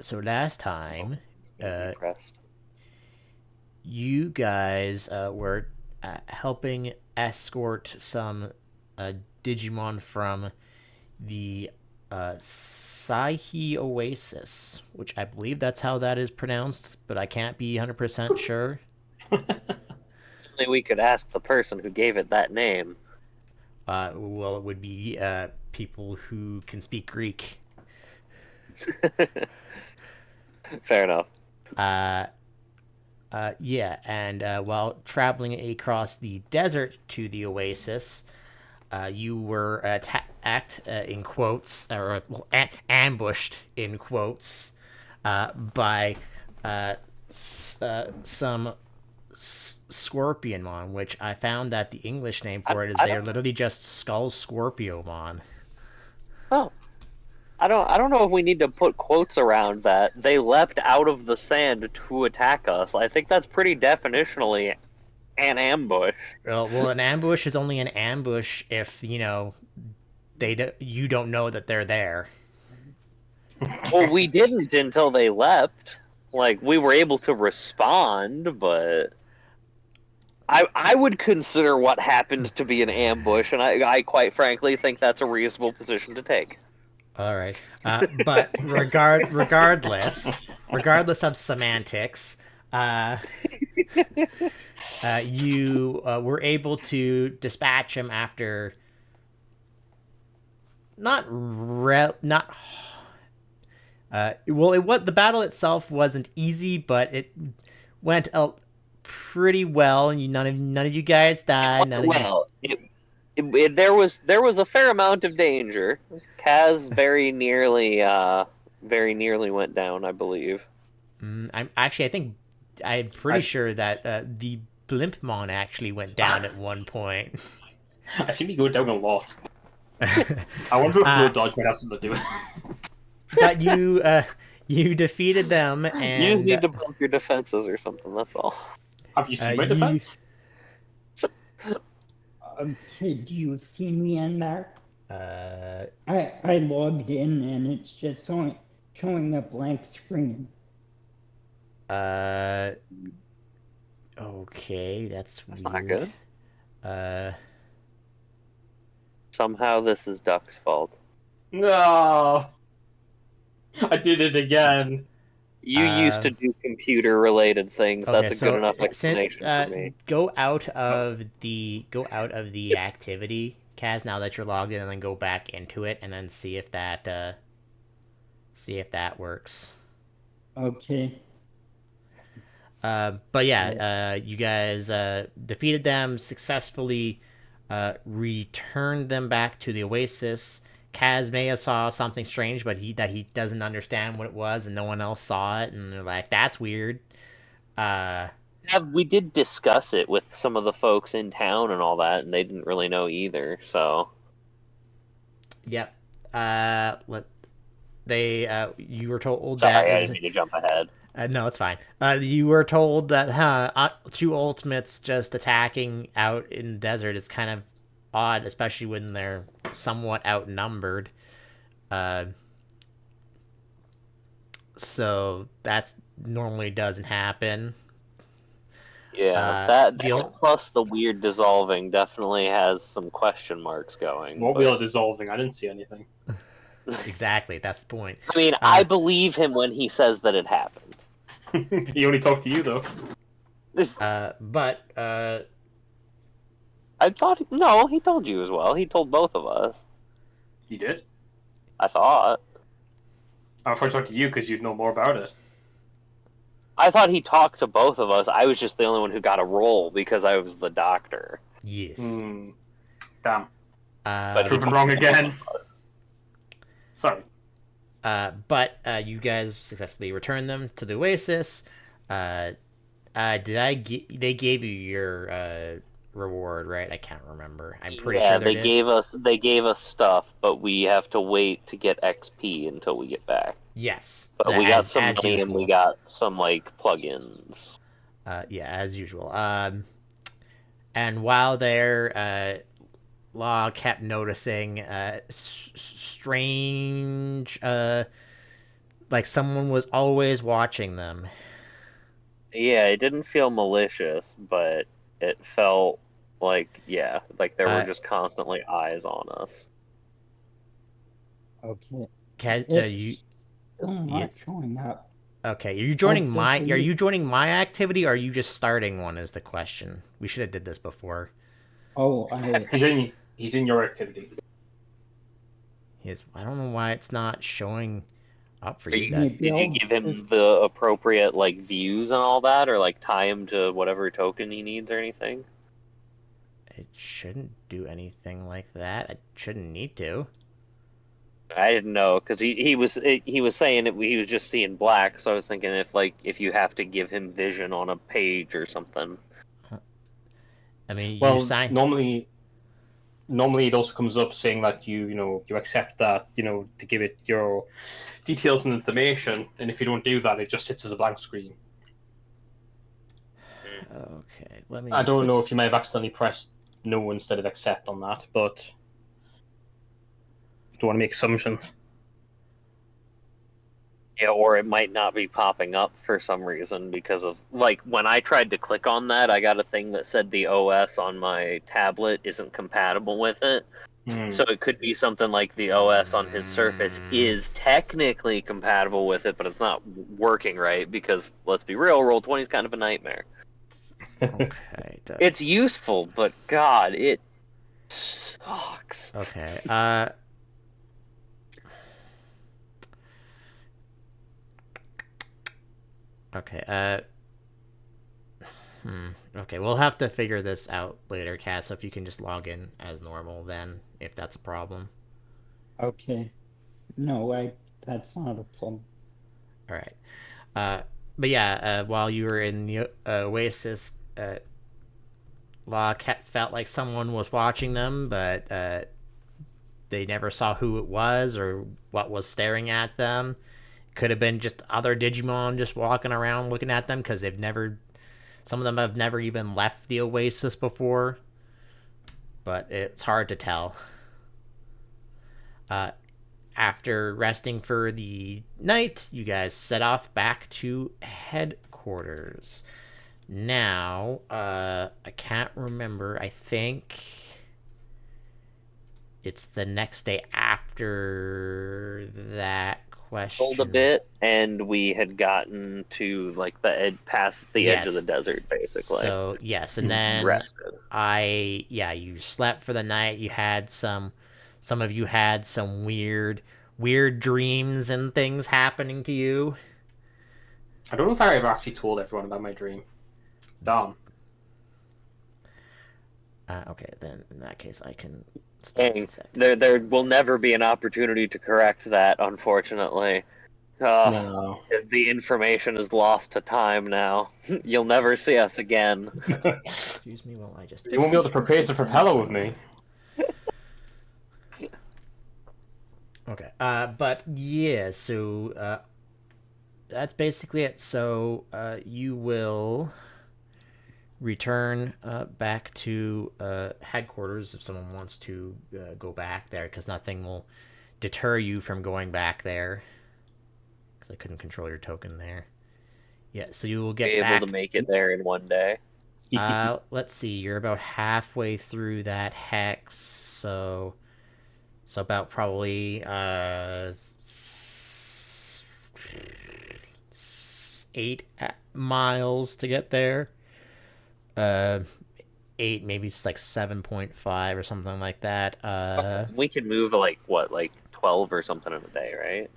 So last time, Gonna be uh, pressed. you guys were helping escort some uh, Digimon from the Sahi Oasis, which I believe that's how that is pronounced, but I can't be 100% sure. Only we could ask the person who gave it that name. Well, it would be people who can speak Greek. Fair enough. Uh, yeah, and while traveling across the desert to the oasis, you were attacked in quotes, or well, ambushed in quotes, by some Scorpionmon, which I found that the English name I, for it is I they are don't. literally just Skull Scorpiomon. Oh, I don't know if we need to put quotes around that. They leapt out of the sand to attack us. I think that's pretty definitionally an ambush. Well, an ambush is only an ambush if you don't know that they're there. Well, we didn't until they leapt. Like we were able to respond, but I would consider what happened to be an ambush, and I quite frankly think that's a reasonable position to take. All right, but regardless of semantics, uh, you were able to dispatch him after not well, the battle itself wasn't easy, but it went pretty well, and none of you guys died. None of you. Well, there was a fair amount of danger. Kaz very nearly went down, I believe. I think I'm pretty I sure that the Blimpmon actually went down at one point. I seem to go down a lot. I wonder if uh, Flow Dodge might have something to do with but you defeated them, You just and need to bump your defenses or something. That's all. Have you seen my you defense? Could you see me in there? uh, I logged in and it's just showing a blank screen. uh, okay, that's That's not weird. good. Uh, Somehow this is Duck's fault. No, I did it again. You used to um, do computer related things. okay, That's a good so enough since explanation for me. go out of the activity, Kaz. Now that you're logged in, and then go back into it, and then see if that works. Okay. But yeah, you guys defeated them successfully, returned them back to the Oasis. Kaz may have saw something strange, but he doesn't understand what it was, and no one else saw it, and they're like, "That's weird." Uh, We did discuss it with some of the folks in town and all that, and they didn't really know either. So yep. Let they you were told that sorry, I is didn't mean to jump ahead. no, it's fine. You were told that two ultimates just attacking out in the desert is kind of odd, especially when they're somewhat outnumbered. Uh, so that's normally doesn't happen. Yeah, Uh, the that plus the weird dissolving definitely has some question marks going. What wheel But are dissolving? I didn't see anything. exactly, that's the point. I mean, I Uh, believe him when he says that it happened. He only talked to you though. but I thought no, he told you as well. He told both of us. He did. I thought. I thought I talked to you because you'd know more about it. I thought he talked to both of us. I was just the only one who got a role because I was the doctor. yes. Hmm. Damn. But he Proven wrong again. Sorry. You guys successfully returned them to the Oasis. Uh, they gave you your reward, right? I can't remember. I'm pretty Yeah, sure they did. they gave us stuff, but we have to wait to get XP until we get back. Yes, But we got some as money and we usual. got some like plugins. Yeah, as usual. And while there, Law kept noticing strange like someone was always watching them. Yeah, it didn't feel malicious, but it felt like, yeah, like there were Uh, just constantly eyes on us. Okay. you, It's still you not showing up. okay? Are you Oh, joining just my? a Are new. you joining my activity? Or are you just starting one? Is the question. We should have did this before. Oh, He's in your activity. I don't know why it's not showing up for Are you. you, That maybe did you I'll give him just. the appropriate like views and all that, or like tie him to whatever token he needs or anything? it shouldn't do anything like that. It shouldn't need to. I didn't know because he was saying that he was just seeing black, so I was thinking if you have to give him vision on a page or something. I mean, you Well, sign. normally it also comes up saying that you accept that to give it your details and information, and if you don't do that, it just sits as a blank screen. Okay, let me I don't put. know if you may have accidentally pressed no instead of accept on that, but don't want to make assumptions. Yeah, or it might not be popping up for some reason because of like when I tried to click on that, I got a thing that said the OS on my tablet isn't compatible with it. Hmm. So it could be something like the OS on his Surface is technically compatible with it, but it's not working right because let's be real, Roll20 is kind of a nightmare. Okay. It's useful, but God, it sucks. Okay. Okay. Okay, we'll have to figure this out later, Cass. So if you can just log in as normal, then if that's a problem. Okay. No, that's not a problem. All right. Uh, but yeah, while you were in the Oasis, Law felt like someone was watching them, but they never saw who it was or what was staring at them. Could have been just other Digimon just walking around looking at them because they've never. Some of them have never even left the Oasis before, but it's hard to tell. Uh, After resting for the night, you guys set off back to headquarters. Now, I can't remember. I think it's the next day after that Rolled a question. bit, and we had gotten to like past the edge of the Yes. desert, basically. So, yes, and then Rested. you slept for the night. Some of you had some weird dreams and things happening to you. I don't know if I ever actually told everyone about my dream. Damn. Okay, then in that case, I can stop Dang, this activity. there will never be an opportunity to correct that, unfortunately. Uh, No. the information is lost to time now. You'll never see us again. Excuse me while I just You fix won't be able this to prepare the freaking propeller with password. me. Okay. But yeah, so that's basically it. So you will return back to headquarters if someone wants to go back there, because nothing will deter you from going back there. Because I couldn't control your token there. Yeah, so you will Be get able to back. make it there in one day. Let's see. You're about halfway through that hex, so about probably 8 miles to get there. Uh, 8, maybe it's like 7.5 or something like that. We can move like what, like 12 or something in a day, right?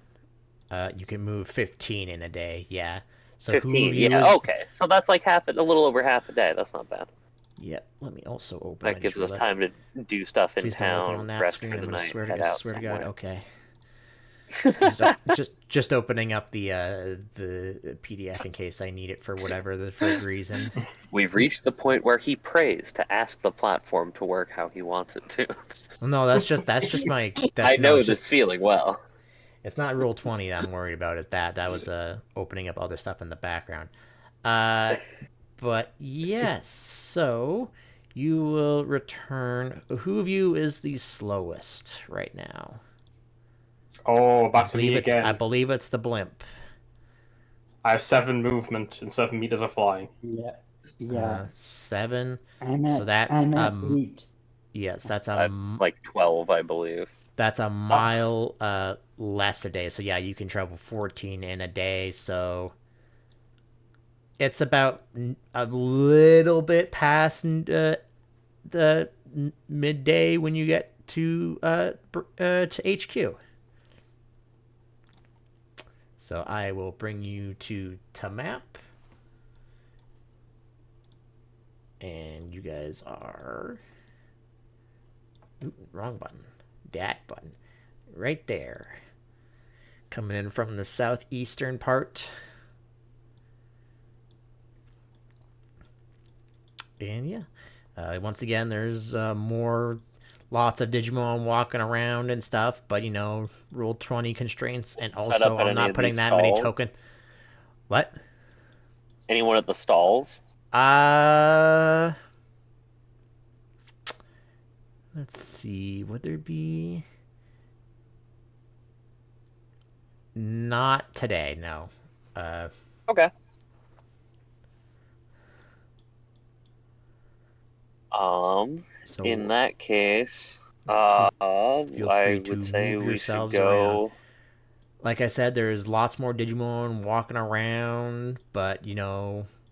You can move 15 in a day. Yeah. So who of 15. you Yeah, is? okay. So that's like a little over half a day. That's not bad. Yep. Let me also open. I That just gives us realized. time to do stuff in Please don't open on town, that rest screen. for I'm the gonna night, swear head to out swear to God. somewhere. Okay. Just opening up the PDF in case I need it for whatever the frig reason. We've reached the point where he prays to ask the platform to work how he wants it to. Well, no, that's just my I that no, know it's this just feeling well. it's not Rule 20 that I'm worried about. Is that was opening up other stuff in the background. Uh, but yes, so you will return. Who of you is the slowest right now? Oh, I back to me believe it's I again. believe it's the blimp. I have 7 movement and 7 meters of flying. Yeah. Yeah. 7. I'm So at that's I'm at 8. yes, Like 12, I believe. that's a Ah, mile less a day. So yeah, you can travel 14 in a day. So it's about a little bit past the midday when you get to HQ. So I will bring you to Tamap, and you guys are wrong button, that button, right there, coming in from the southeastern part. And yeah, once again, there's lots of Digimon walking around and stuff, but Rule 20 constraints, and Set up also at I'm any not of putting these that many stalls? token. What? Anyone at the stalls? Uh, let's see. Would there be? Not today, no. Uh, Okay. In so that case, feel, feel I free would to say move we should yourselves around. go. Like I said, there's lots more Digimon walking around, but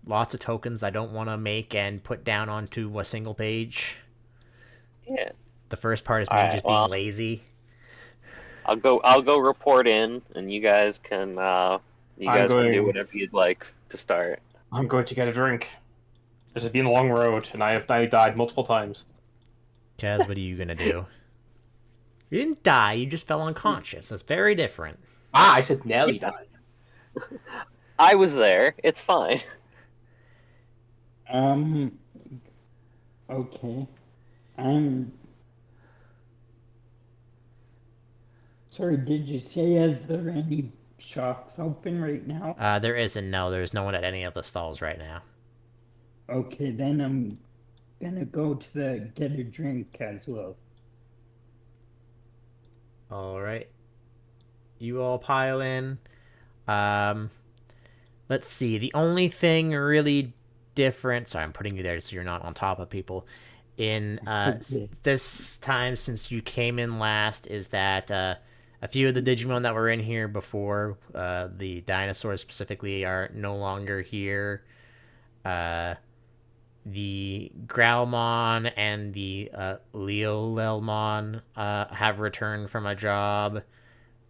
lots of tokens I don't want to make and put down onto a single page. Yeah. The first part is All me right. just being Well, lazy. I'll go report in, and you I'm guys can do going. whatever you'd like to start. I'm going to get a drink. This has been a long road, and I have nearly died multiple times. Kaz, what are you gonna do? You didn't die, you just fell unconscious. That's very different. Ah, I said nearly Yeah. died. I was there. It's fine. Um. Okay. I'm sorry. Did you say is there any shops open right now? There isn't, no, there's no one at any of the stalls right now. Okay, then I'm gonna go to the get a drink as well. Alright. You all pile in. Um, let's see. The only thing really different. Sorry, I'm putting you there so you're not on top of people. In Okay. this time, since you came in last, is that a few of the Digimon that were in here before, the dinosaurs specifically, are no longer here. Uh, the Growlmon and the Leolelmon have returned from a job.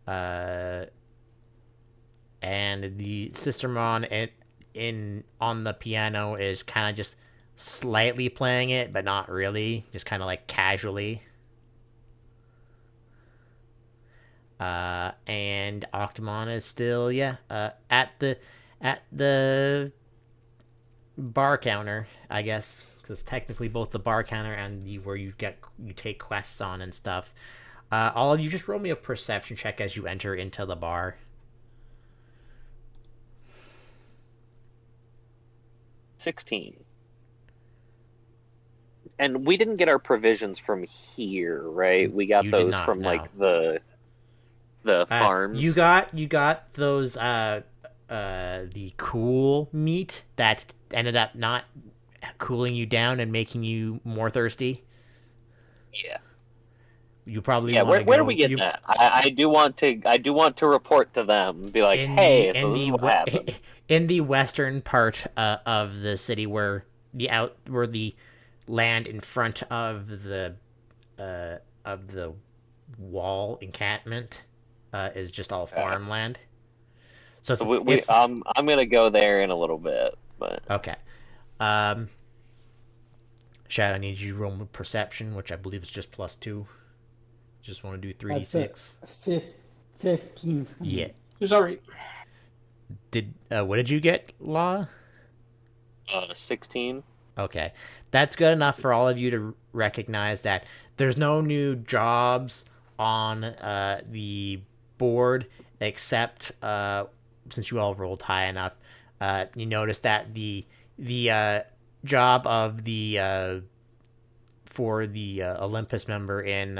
Uh, and the Sistermon in on the piano is kind of just slightly playing it, but not really, just kind of like casually. And Octomon is still, yeah, at the bar counter, I guess, because technically both the bar counter and where you take quests on and stuff. All of you just roll me a perception check as you enter into the bar. 16. And we didn't get our provisions from here, right? We got You did those not from know. like the You farms. got those the cool meat that ended up not cooling you down and making you more thirsty. Yeah. You probably Yeah, want where to where do we go get you that? I do want to report to them and be like, in the hey, in so this is the what happened. in the western part of the city where the land in front of the wall encampment is just all Okay. farmland. So So it's we it's I'm gonna go there in a little bit, but okay. Um, Shad, I need you to roll perception, which I believe is just +2. Just want to do That's a 3d6. 15 for Yeah. me. It's alright. What did you get, Law? 16. Okay. That's good enough for all of you to recognize that there's no new jobs on the board except since you all rolled high enough, you notice that the job of the for the Olympus member in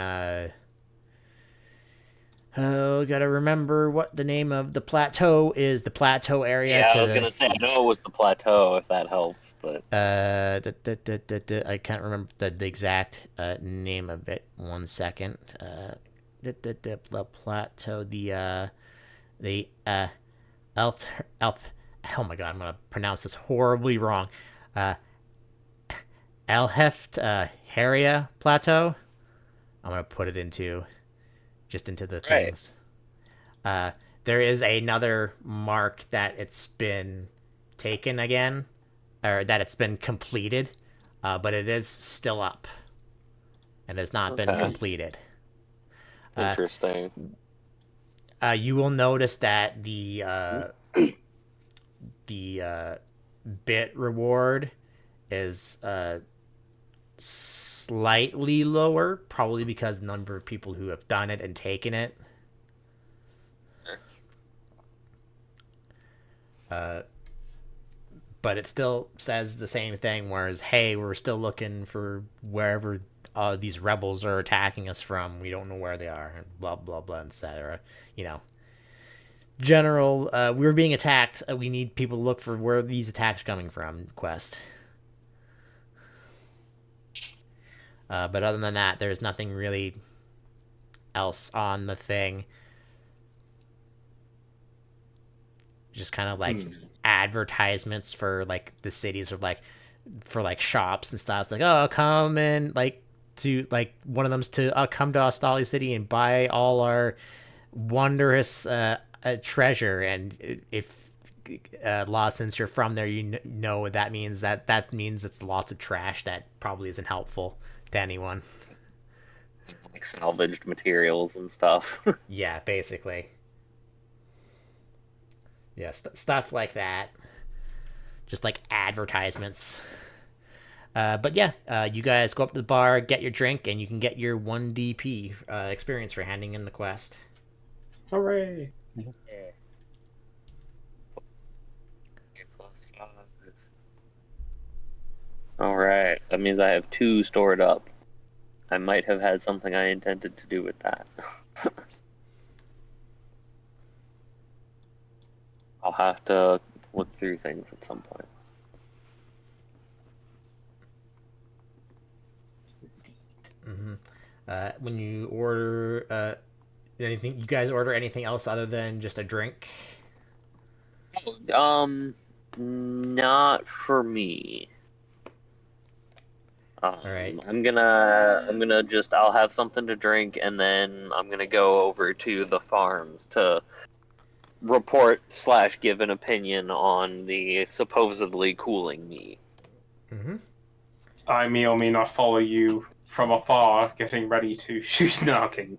Oh, gotta remember what the name of the plateau is. The plateau area Yeah, to I was gonna say I know it was the plateau if that helps, but I can't remember the exact name of it. 1 second. The plateau. The elf elf. Oh my god, I'm gonna pronounce this horribly wrong. Uh, Elheft Haria Plateau. I'm gonna put it into the right. things. Uh, there is another mark that it's been taken again, or that it's been completed, but it is still up and has not been Okay. completed. Uh, Interesting. you will notice that the bit reward is slightly lower, probably because the number of people who have done it and taken it. Uh, but it still says the same thing. Whereas, hey, we're still looking for wherever these rebels are attacking us from. We don't know where they are, and blah blah blah, etc. You know, general. We're being attacked. We need people to look for where these attacks are coming from. Quest. But other than that, there's nothing really else on the thing. Just kind of like advertisements for like the cities or like for like shops and stuff. It's like, oh, come and like to like one of them's to come to Australia City and buy all our wondrous treasure. And if law, since you're from there, you know what that means. That means it's lots of trash that probably isn't helpful to anyone. Like salvaged materials and stuff. Yeah, basically. Yeah, stuff like that. Just like advertisements. But yeah, you guys go up to the bar, get your drink, and you can get your 1 DP experience for handing in the quest. Hooray! All right, that means I have 2 stored up. I might have had something I intended to do with that. I'll have to look through things at some point. When you order anything, you guys order anything else other than just a drink? Not for me. All right. I'm gonna just I'll have something to drink and then I'm gonna go over to the farms to report slash give an opinion on the supposedly cooling me. Mm-hmm. I may or may not follow you from afar, getting ready to shoot Narkin.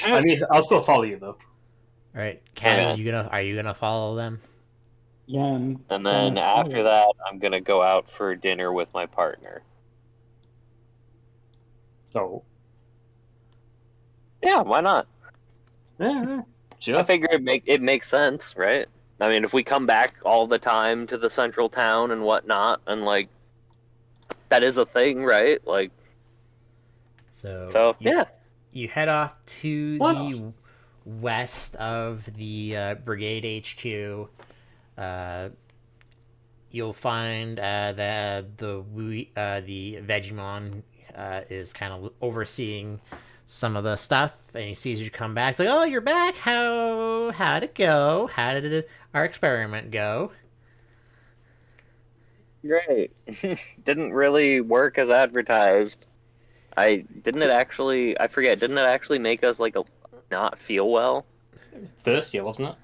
I mean, I'll still follow you though. All right, Kaz, Okay. are you gonna follow them? Yeah, I'm And gonna then after follow. that, I'm gonna go out for dinner with my partner. So, Yeah, why not? yeah, I sure. figure it makes sense, right? I mean, if we come back all the time to the central town and whatnot, and like that is a thing, right? Like, So so yeah. you head off to Why not? the west of the brigade HQ. Uh, you'll find the Vegemon is kind of overseeing some of the stuff, and he sees you come back. It's like, oh, you're back. How'd it go? How did our experiment go? Great. Didn't really work as advertised. I didn't it actually. I forget. Didn't it actually make us like not feel well? It was Thursday, wasn't it?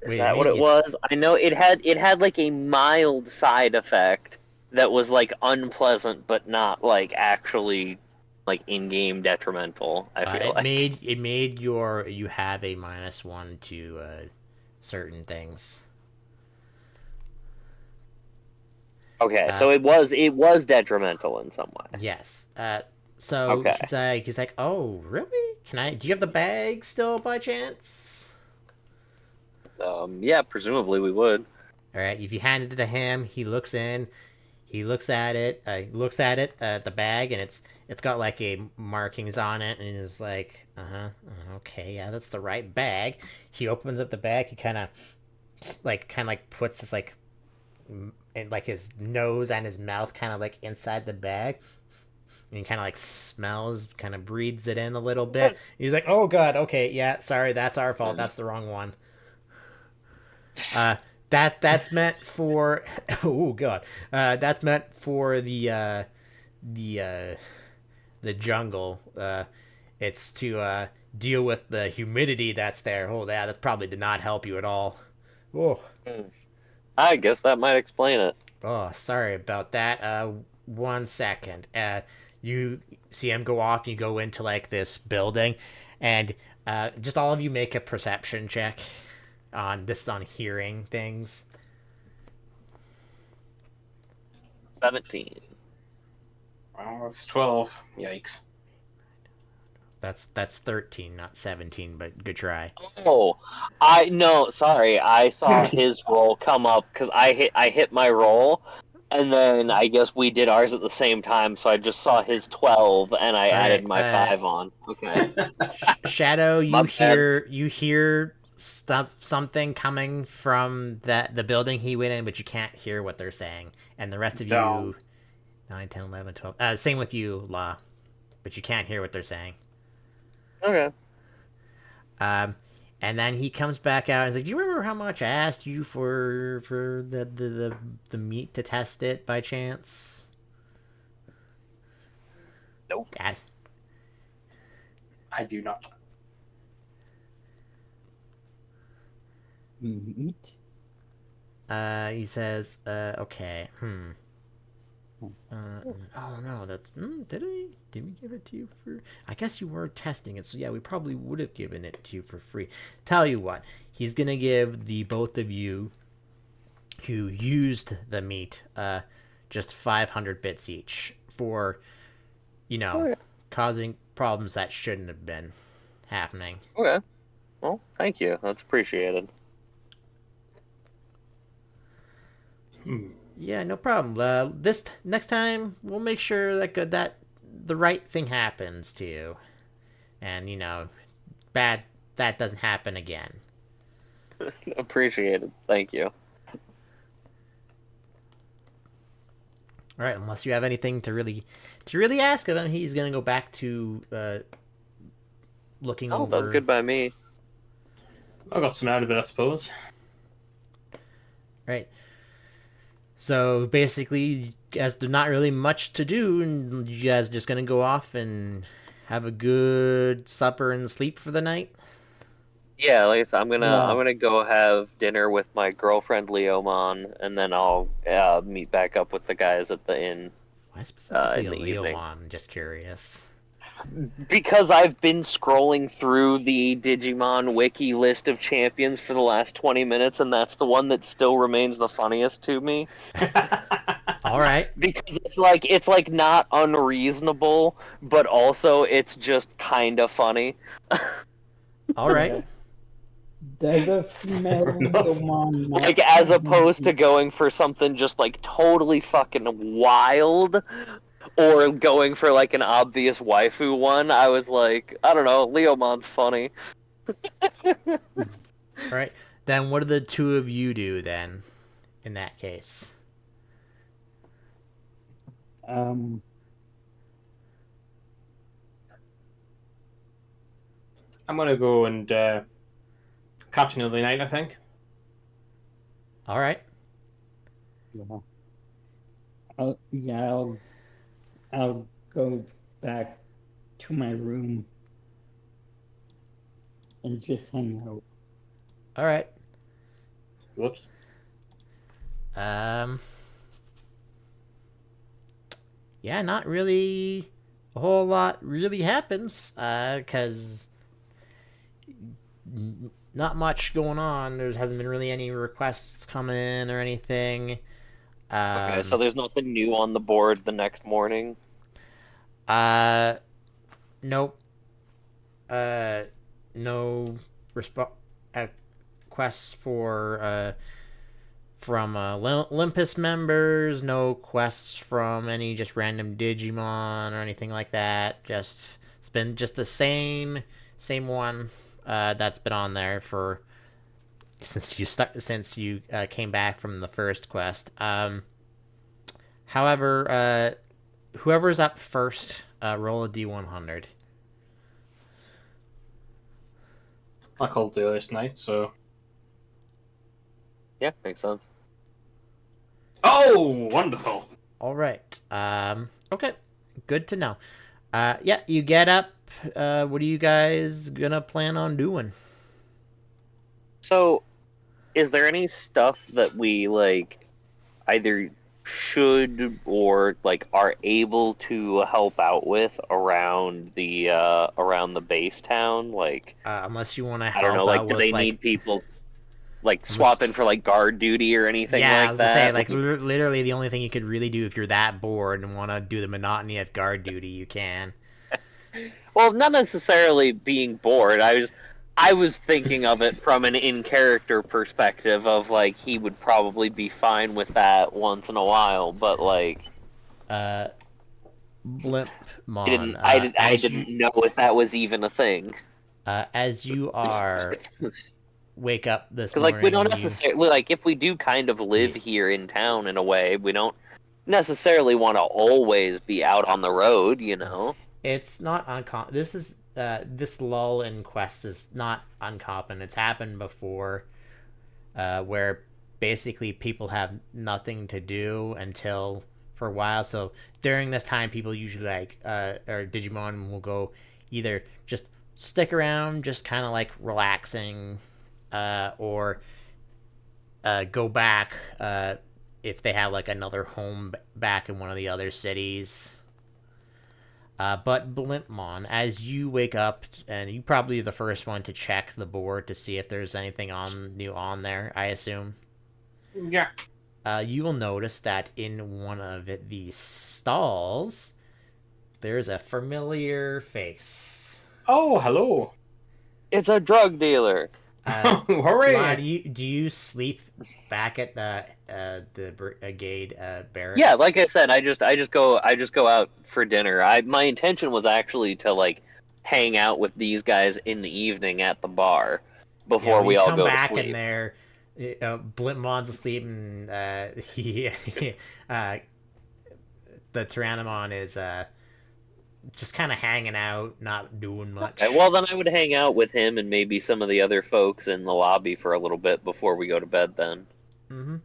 Is Wait, it that what made it you. was? I know it had like a mild side effect that was like unpleasant, but not like actually like in-game detrimental. I feel like. It made you have a -1 to certain things. Okay, Uh, so it was detrimental in some way. yes. So Okay. he's like, oh, really? Can I? Do you have the bag still by chance? Yeah, presumably we would. All right. If you hand it to him, he looks in. He looks at it. The bag, and it's got like a markings on it, and he's like, okay, yeah, that's the right bag. He opens up the bag. He kind of like puts his like and like his nose and his mouth kind of like inside the bag, and he kind of like smells, kind of breathes it in a little bit. He's like, "Oh God, okay, yeah, sorry, that's our fault. That's the wrong one. Uh, that's meant for. Oh God, that's meant for the the jungle. It's to deal with the humidity that's there. Oh, that probably did not help you at all. Oh, I guess that might explain it. oh, sorry about that. 1 second. You see him go off. You go into like this building, and just all of you make a perception check on hearing things. 17. Well, that's 12. Yikes. That's 13, not 17, but good try. Oh, no, sorry. I saw his roll come up because I hit my roll, and then I guess we did ours at the same time. So I just saw his 12, and I All added right. my 5 on. Okay, Shadow, my bad. you hear something coming from the building he went in, but you can't hear what they're saying. And the rest of Down. you, 9, 10, 11, 12. Same with you, La, but you can't hear what they're saying. Okay. Um, and then he comes back out and he's like, "Do you remember how much I asked you for the meat to test it by chance?" Nope. Yes. I do not. Meat? He says, "Okay, oh no, that's did we give it to you for? I guess you were testing it, so yeah, we probably would have given it to you for free. Tell you what, he's gonna give the both of you who used the meat, just 500 bits each for, you know, Okay. causing problems that shouldn't have been happening." Okay. Well, thank you. That's appreciated. Yeah, no problem. This next time we'll make sure that the right thing happens to you, and bad that doesn't happen again. Appreciated. Thank you. All right, unless you have anything to really ask of him, he's gonna go back to looking Oh, that was over. good by me. I got some out of it, I suppose. Right. So basically, as there's not really much to do, and you guys are just gonna go off and have a good supper and sleep for the night. Yeah, like I said, I'm gonna Yeah. I'm gonna go have dinner with my girlfriend Leomon, and then I'll meet back up with the guys at the inn Why specifically in a the evening. Leomon? I'm just curious. Because I've been scrolling through the Digimon wiki list of champions for the last 20 minutes, and that's the one that still remains the funniest to me. All right. Because it's like not unreasonable, but also it's just kind of funny. All right. Yeah. Does a female Fair enough. Leomon Like not as want opposed to going for something just like totally fucking wild or going for like an obvious waifu one, I was like, I don't know, Leomon's funny. All right. Then what do the two of you do then? In that case. um I'm gonna go and catch another night, I think. All right. yeah. I'll go back to my room and just hang out. All right. Whoops. Um. Yeah, not really a whole lot really happens. Cause not much going on. There hasn't been really any requests come in or anything. Okay, so Um. there's nothing new on the board the next morning. Uh. Nope. Uh. No resp- quests for from Olympus members, no quests from any just random Digimon or anything like that. Just it's been just the same one that's been on there for since you came back from the first quest. However, whoever's up first, roll a d100. I called the earliest night, so. Yeah, makes sense. Oh, wonderful. All right. Okay. Good to know. Yeah, you get up. What are you guys gonna plan on doing? So, is there any stuff that we like either should or like are able to help out with around the base town? Like, Unless you want to I don't know, help like out do with they like, need people like unless, swap in for like guard duty or anything yeah, I like was gonna say that? like Like, literally the only thing you could really do if you're that bored and want to do the monotony of guard duty, you can. well, not necessarily being bored. I was thinking of it from an in character perspective of like he would probably be fine with that once in a while, but like Uh, I Blimpmon, didn't I didn't know if that was even a thing. as you are wake up this Because like we morning don't and you, necessarily like if we do kind of live yes, here in town in a way, we don't necessarily want to always be out on the road, you know. it's not uncommon. This is this lull in quests is not uncommon. It's happened before, where basically people have nothing to do until for a while. So during this time, people usually like or Digimon will go either just stick around, just kind of like relaxing, or go back if they have like another home back in one of the other cities. But Blimpmon, as you wake up, and you probably the first one to check the board to see if there's anything on new on there, I assume. Yeah. You will notice that in one of the stalls, there's a familiar face. Oh, hello. It's a drug dealer. Lad, Hooray! do you sleep back at the brigade Yeah, barracks? like I said, I just go out for dinner. My intention was actually to like hang out with these guys in the evening at the bar Yeah, before well, we you all come go to back and sleep. there, Blintmon's asleep, and he, uh, the Tyrannomon is just kind of hanging out, not doing Okay, much. well then I would hang out with him and maybe some of the other folks in the lobby for a little bit before we go to bed then. Hmm.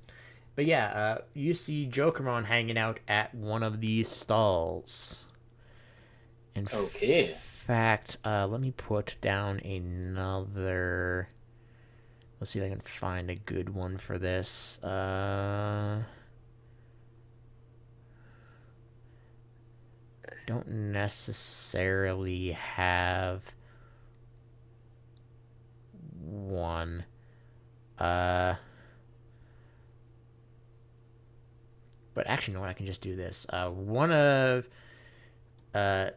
But yeah, you see Jokermon hanging out at one of these stalls. In Okay. fact, let me put down another. Let's see if I can find a good one for this. Don't necessarily have one. Uh, but actually, no, I can just do this. One of uh,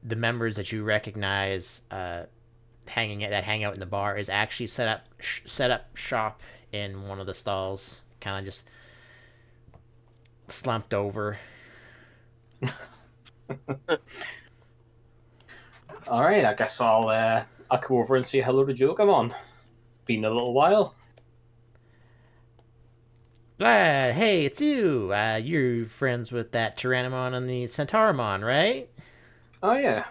the members that you recognize hang out in the bar is actually set up shop in one of the stalls, kind of just slumped over. All right, I guess I'll come over and say hello to Jogamon. Been a little while. Hey, it's you. You're friends with that Tyrannomon and the Centauramon, right? Oh yeah,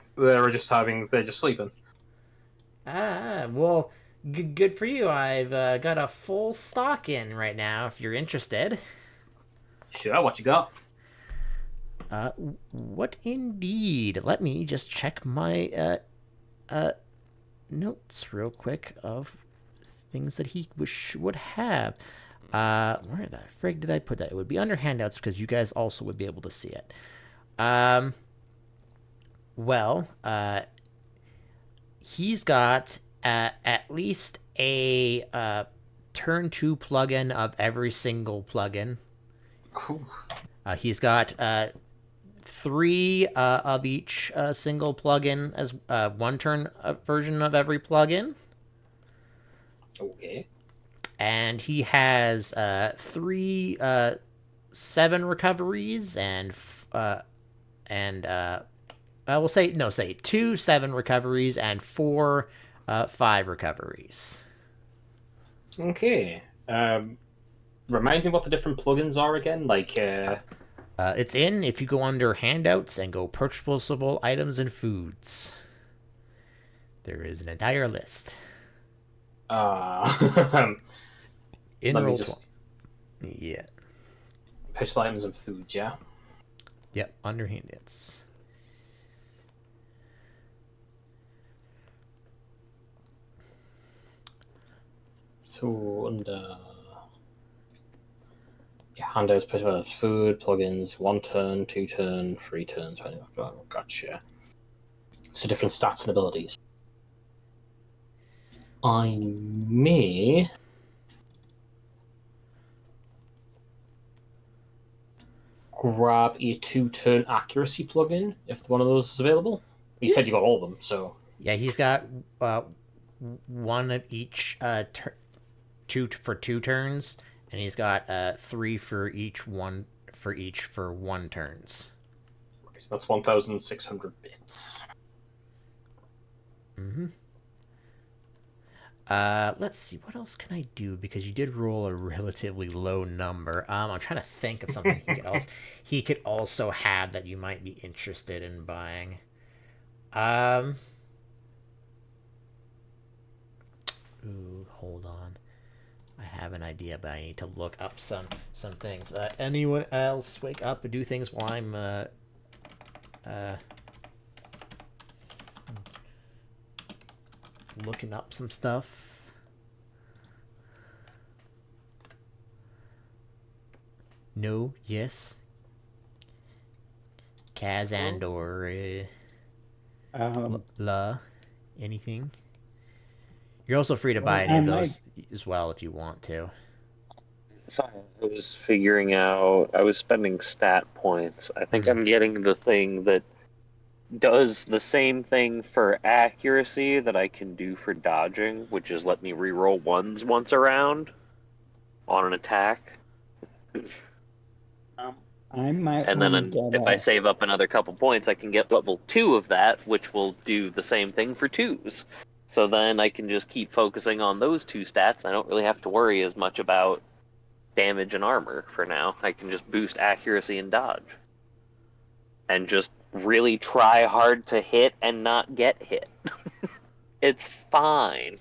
they're just sleeping. Well, good for you. I've got a full stock in right now. If you're interested. Sure, what you got? Uh, what indeed? Let me just check my notes real quick of things that he would have. Where the frig did I put that? It would be under handouts because you guys also would be able to see it. Um, well, he's got at least a turn two plugin of every single plugin. Cool. He's got three of each single plugin as one turn version of every plugin. Okay. and he has three 7 recoveries and I will say 2 7 recoveries and 4 5 recoveries. Okay. Remind me what the different plugins are again. Like, It's in if you go under handouts and go purchasable items and foods. There is an entire list uh, in let me roll just 20. Yeah. purchase items and food. Yeah. Yep. Under handouts. So under handouts, purchase items, food, plugins, 1 turn, 2 turn, 3 turns. Oh, gotcha. So different stats and abilities. I may grab a 2-turn accuracy plugin if one of those is available. You said you got all of them, so Yeah, he's got one of each two for 2 turns, and he's got 3 for each for 1 turns. so that's 1,600 bits. Mm-hmm. Let's see, what else can I do? Because you did roll a relatively low number. I'm trying to think of something he could also have that you might be interested in buying. Ooh, hold on. I have an idea, but I need to look up some things. Anyone else wake up and do things while I'm looking up some stuff? No, yes. Kaz and or La, anything? You're also free to buy Well, any I of might. those as well if you want to. So I was figuring out, I was spending stat points. I think Mm. I'm getting the thing that does the same thing for accuracy that I can do for dodging, which is let me reroll ones once around on an attack. I might And want to then get if I a. save up another couple points, I can get level 2 of that, which will do the same thing for 2s. So then I can just keep focusing on those 2 stats. I don't really have to worry as much about damage and armor for now. I can just boost accuracy and dodge. And just really try hard to hit and not get hit. It's fine.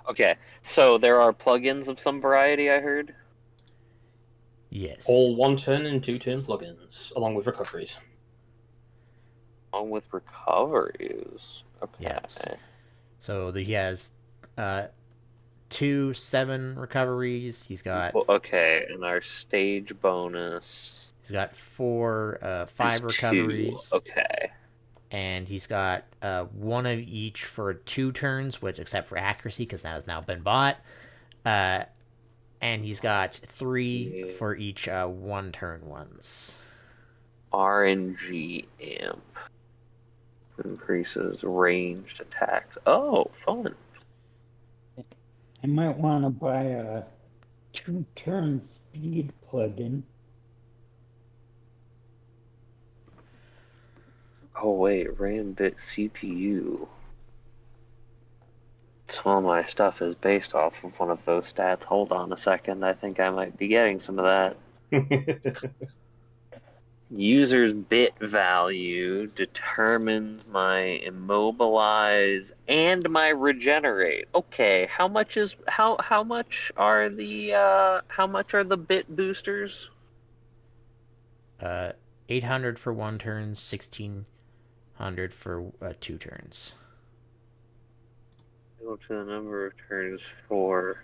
Okay, so there are plugins of some variety, I heard. Yes. All 1-turn and 2-turn plugins, along with recoveries. Along with recoveries. Yeah. Okay. So he has 2 7 recoveries. Okay, and our stage bonus He's got 4 is 5 2. recoveries, Okay. and he's got 1 of each for 2 turns, which except for accuracy because that has now been bought. Uh, and he's got 3 for each 1 turn ones. RNG amp increases ranged attacks. Oh, fun. I might want to buy a 2-turn speed plugin. Oh wait, Rambit CPU. Some of my stuff is based off of one of those stats. Hold on a second. I think I might be getting some of that. User's bit value determines my immobilize and my regenerate. Okay, how much are the bit boosters? 800 for 1 turn, 1600 for 2 turns. Go to the number of turns for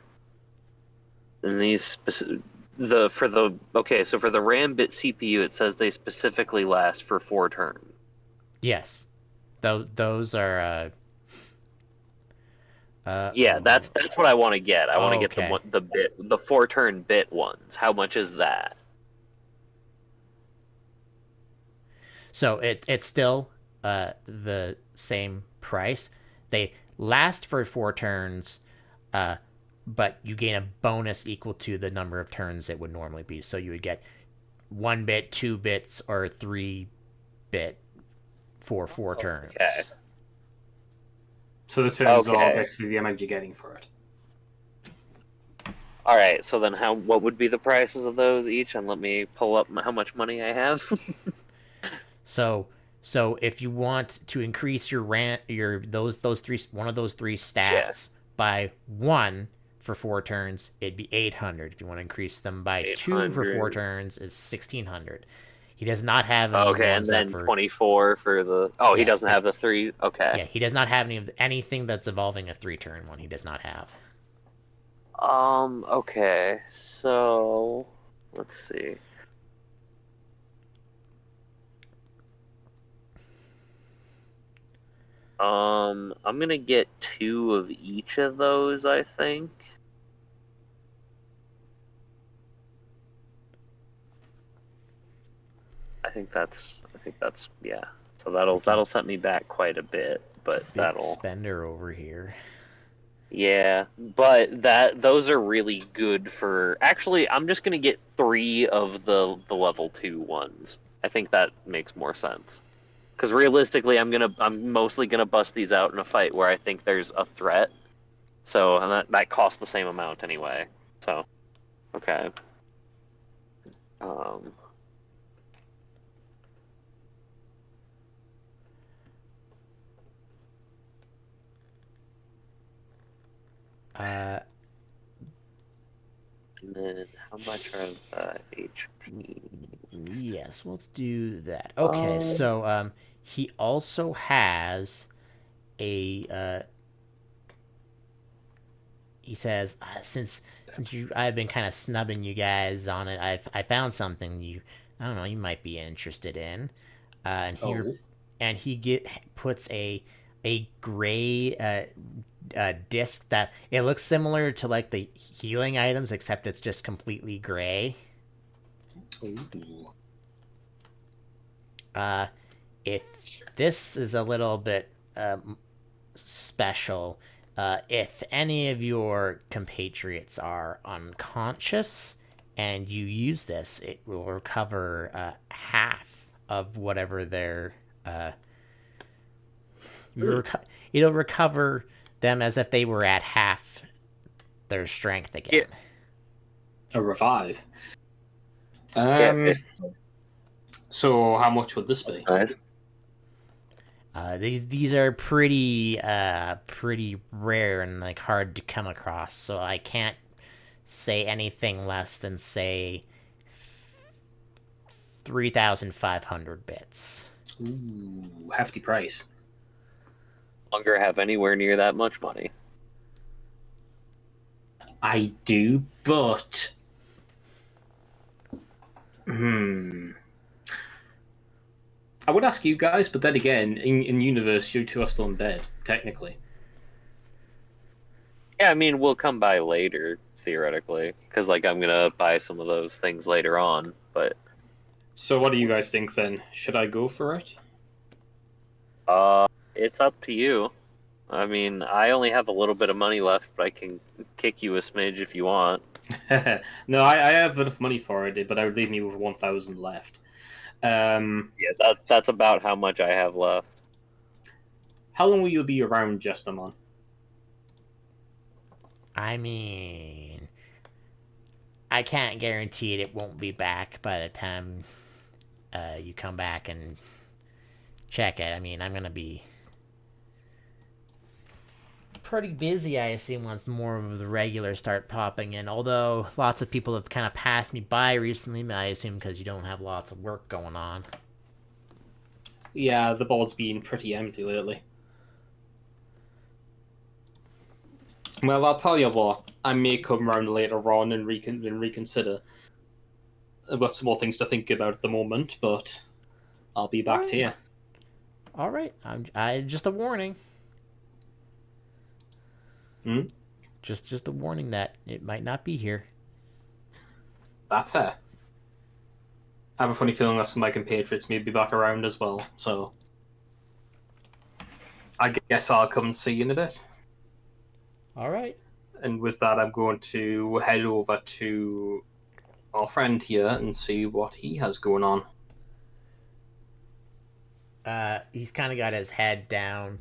and these specific the for the okay, so for the Rambit CPU it says they specifically last for 4 turns. Yes. Those are Yeah, that's what I want to get. I want to get okay. the 4 turn bit ones. How much is that? So it's still the same price. They last for 4 turns, but you gain a bonus equal to the number of turns it would normally be. So you would get 1 bit, 2 bits, or 3 bit for 4 turns. Okay. So the turns are Okay. effectively the amount you're getting for it. All right. So then, what would be the prices of those each? And let me pull up how much money I have. So if you want to increase your those three one of those three Yeah. stats by 1 for 4 turns, it'd be 800. If you want to increase them by 2 for 4 turns, is 1600. He does not have any Okay, and ones that then for 24 for the. Oh, he yes, doesn't have the 3. Okay. yeah, he does not have anything that's involving a 3-turn one. He does not have. Okay. So, let's see. I'm gonna get 2 of each of those, I think. I think that's yeah. So that'll set me back quite a bit, but Big that'll spender over here. yeah. But those are really good for. Actually, I'm just gonna get 3 of the level 2 ones. I think that makes more sense. Because realistically, I'm mostly gonna bust these out in a fight where I think there's a threat. So and that costs the same amount anyway. So okay. Um, Uh, and then how much are the HP? yes, let's do that. Okay, so he also has a he says since I've been kind of snubbing you guys on it. I found something I don't know you might be interested in, and he puts a gray disc that it looks similar to like the healing items, except it's just completely gray. Ooh. If this is a little bit special, if any of your compatriots are unconscious and you use this, it will recover half of whatever their it'll recover them as if they were at half their strength again. A revive. Yeah, So how much would this be? nice. These are pretty rare and like hard to come across, so I can't say anything less than say 3,500 bits. Ooh, hefty price. Longer have anywhere near that much money. I do, but I would ask you guys, but then again, in universe, you two are still in bed, technically. Yeah, I mean we'll come by later theoretically, because like I'm gonna buy some of those things later on. But So what do you guys think then? Should I go for it? it's up to you. I mean, I only have a little bit of money left, but I can kick you a smidge if you want. No, I have enough money for it, but I would leave me with 1,000 left. Yeah, that's about how much I have left. How long will you be around, Jestamon? I mean, I can't guarantee it won't be back by the time you come back and check it. I mean, I'm gonna be pretty busy, I assume, once more of the regulars start popping in. Although lots of people have kind of passed me by recently, I assume because you don't have lots of work going on. Yeah, the board's been pretty empty lately. Well, I'll tell you what. I may come round later on and reconsider. I've got some more things to think about at the moment, but I'll be back to you. All right, I just a warning. Just a warning that it might not be here. That's fair. I have a funny feeling that some of my compatriots may be back around as well, so I guess I'll come and see you in a bit. All right. And with that, I'm going to head over to our friend here and see what he has going on. He's kind of got his head down,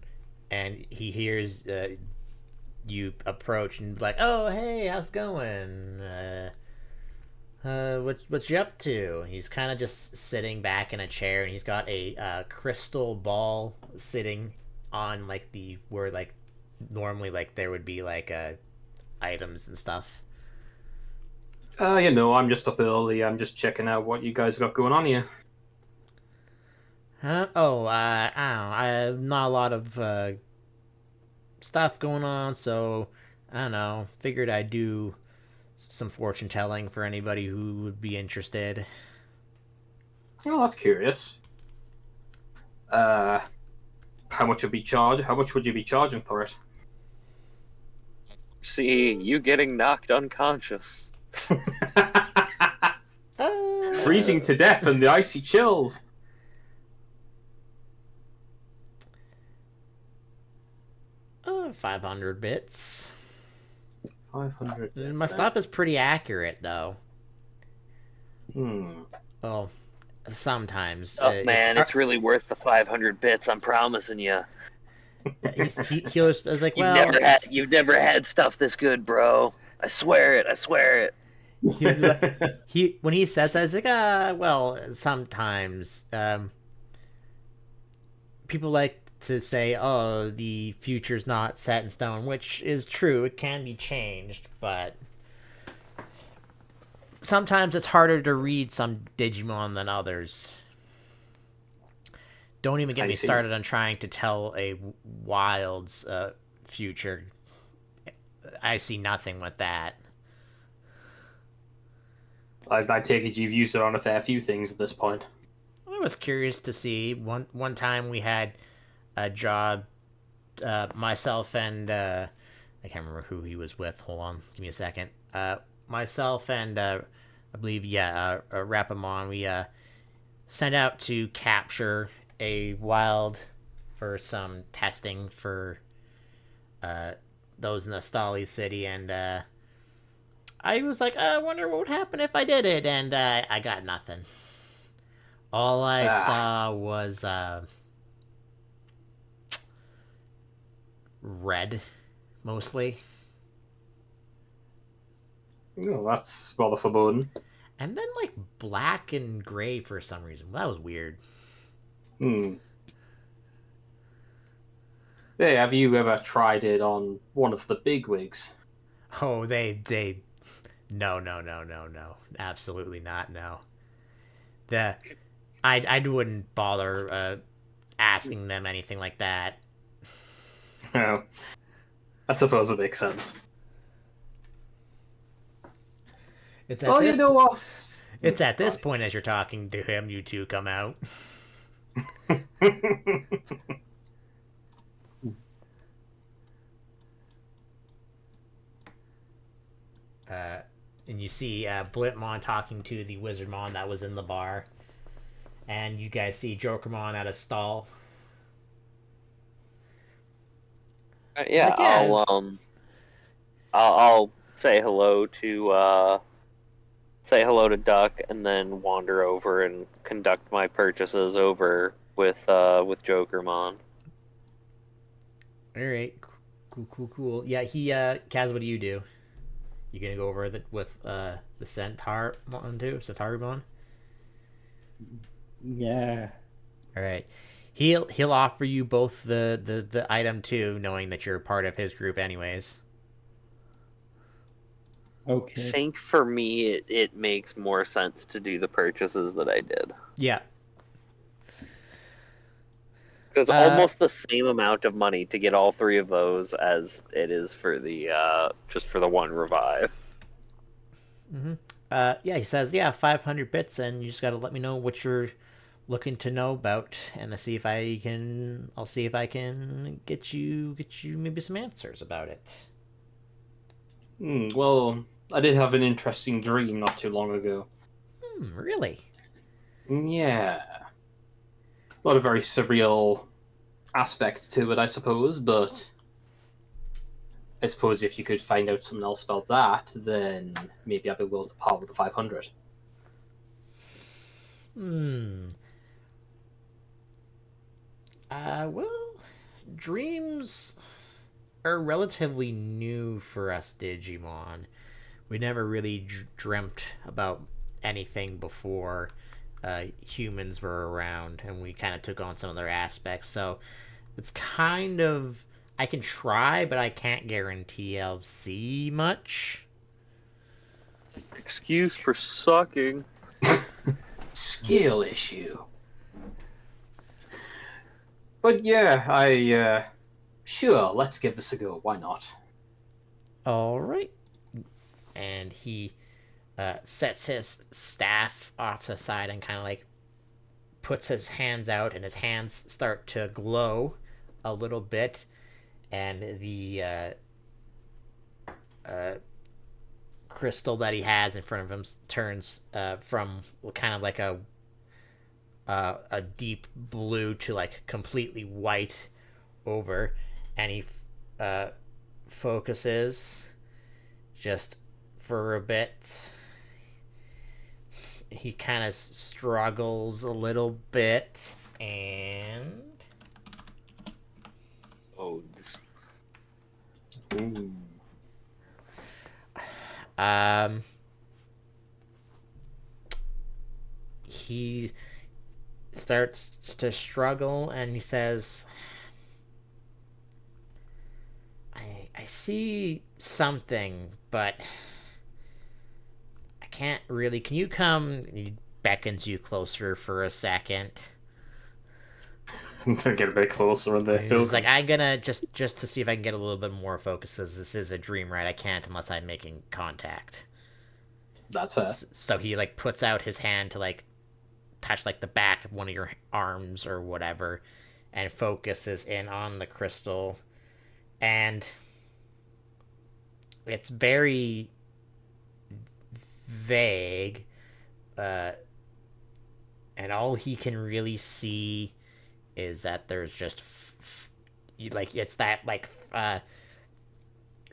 and he hears you approach and like, "Oh, hey, how's it going? What you up to?" He's kind of just sitting back in a chair, and he's got a crystal ball sitting on like the where like normally like there would be like items and stuff. I'm just up early. I'm just checking out what you guys got going on here. Huh? Oh, I don't know. I have not a lot of stuff going on, so I don't know. Figured I'd do some fortune telling for anybody who would be interested. Oh, that's curious. How much would be charged? How much would you be charging for it? See, you getting knocked unconscious. Freezing to death and the icy chills. 500 bits. 500 bits. My stuff is pretty accurate, though. Hmm. Well, sometimes. Oh man, it's really worth the 500 bits. I'm promising you. He was like, well, You've never had stuff this good, bro. I swear it. I swear it. he when he says that, he's like, well, sometimes people like to say, oh, the future's not set in stone, which is true. It can be changed, but sometimes it's harder to read some Digimon than others. Don't even get me started on trying to tell a wild's future. I see nothing with that. I take it you've used it on a fair few things at this point. I was curious to see. One time we had a job, myself and I can't remember who he was with. Hold on, give me a second. Myself and I believe Rapamon. We sent out to capture a wild for some testing for those in the Stali city, and I was like, I wonder what would happen if I did it, and I got nothing. All I saw was red, mostly. Oh, that's rather foreboding. And then, like, black and gray for some reason. That was weird. Hmm. Hey, have you ever tried it on one of the bigwigs? Oh, no. Absolutely not, no. I wouldn't bother asking them anything like that. Oh, I suppose it makes sense. It's Well, you know what? It's at this point as you're talking to him, you two come out. And you see Blipmon talking to the Wizardmon that was in the bar. And you guys see Jokermon at a stall. Yeah, Like, yeah. I'll say hello to Duck, and then wander over and conduct my purchases over with Jokermon. All right, cool. Yeah, Kaz, what do you do? You gonna go over with the Centaurmon too, Centaurmon? Yeah. All right. He'll offer you both the item too, knowing that you're part of his group anyways. Okay. I think for me, it makes more sense to do the purchases that I did. Yeah. It's almost the same amount of money to get all three of those as it is for the just for the one revive. Mm-hmm. Yeah, he says, 500 bits, and you just gotta let me know what you're looking to know about, and I'll see if I can get you maybe some answers about it. Well, I did have an interesting dream not too long ago. Really? Yeah. A lot of very surreal aspect to it, I suppose, but I suppose if you could find out something else about that, then maybe I'd be willing to part with the 500. Well, dreams are relatively new for us Digimon. We never really dreamt about anything before humans were around, and we kind of took on some of their aspects. So it's kind of, I can try, but I can't guarantee I'll see much. Excuse for sucking. Skill issue. But yeah, sure, let's give this a go. Why not? All right. And he sets his staff off to the side and kind of like puts his hands out, and his hands start to glow a little bit, and the crystal that he has in front of him turns from kind of like a deep blue to like completely white over, and he focuses just for a bit. He kind of struggles a little bit, and Oh, Ooh. he starts to struggle, and he says, I see something, but I can't really. Can you come? He beckons you closer for a second. To get a bit closer and He's like, I'm gonna just to see if I can get a little bit more focus, as this is a dream, right? I can't unless I'm making contact. That's fair. So he like puts out his hand to like touch like the back of one of your arms or whatever, and focuses in on the crystal, and it's very vague, and all he can really see is that there's just like it's that like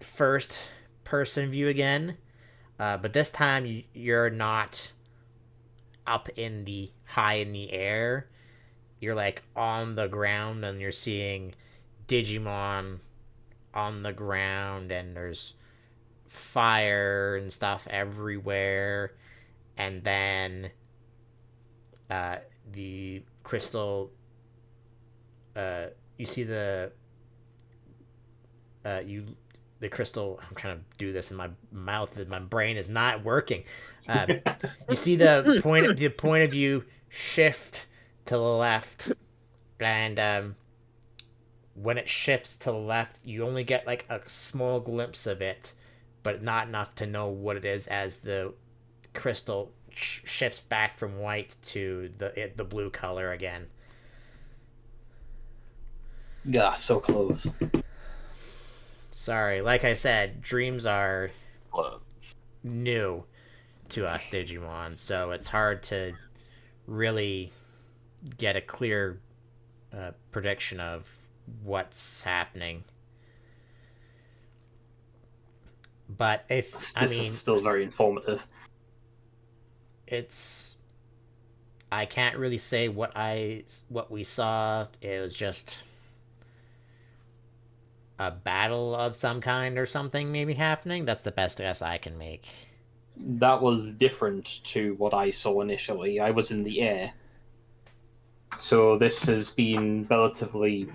first person view again, but this time you're not up in the high in the air. You're like on the ground, and you're seeing Digimon on the ground, and there's fire and stuff everywhere, and then the crystal, you see you the crystal. I'm trying to do this in my mouth, and my brain is not working. You see the point of view shift to the left, and when it shifts to the left, you only get like a small glimpse of it, but not enough to know what it is, as the crystal shifts back from white to the blue color again. Yeah, so close. Sorry, like I said, dreams are well, new to us Digimon, so it's hard to really get a clear prediction of what's happening. But This is still very informative. It's, I can't really say what we saw. It was just a battle of some kind or something maybe happening. That's the best guess I can make. That was different to what I saw initially. I was in the air. So this has been relatively...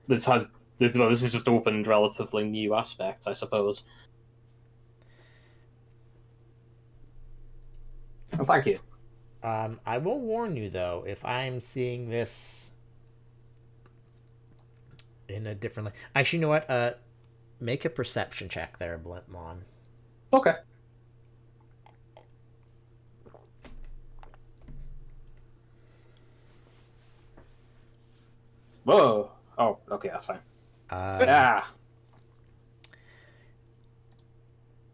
This has just opened relatively new aspects, I suppose. Well, thank you. I will warn you though, if I'm seeing this in a different light. Actually, you know what? Make a perception check there, Blintmon. Okay. Whoa. Oh, okay, that's fine.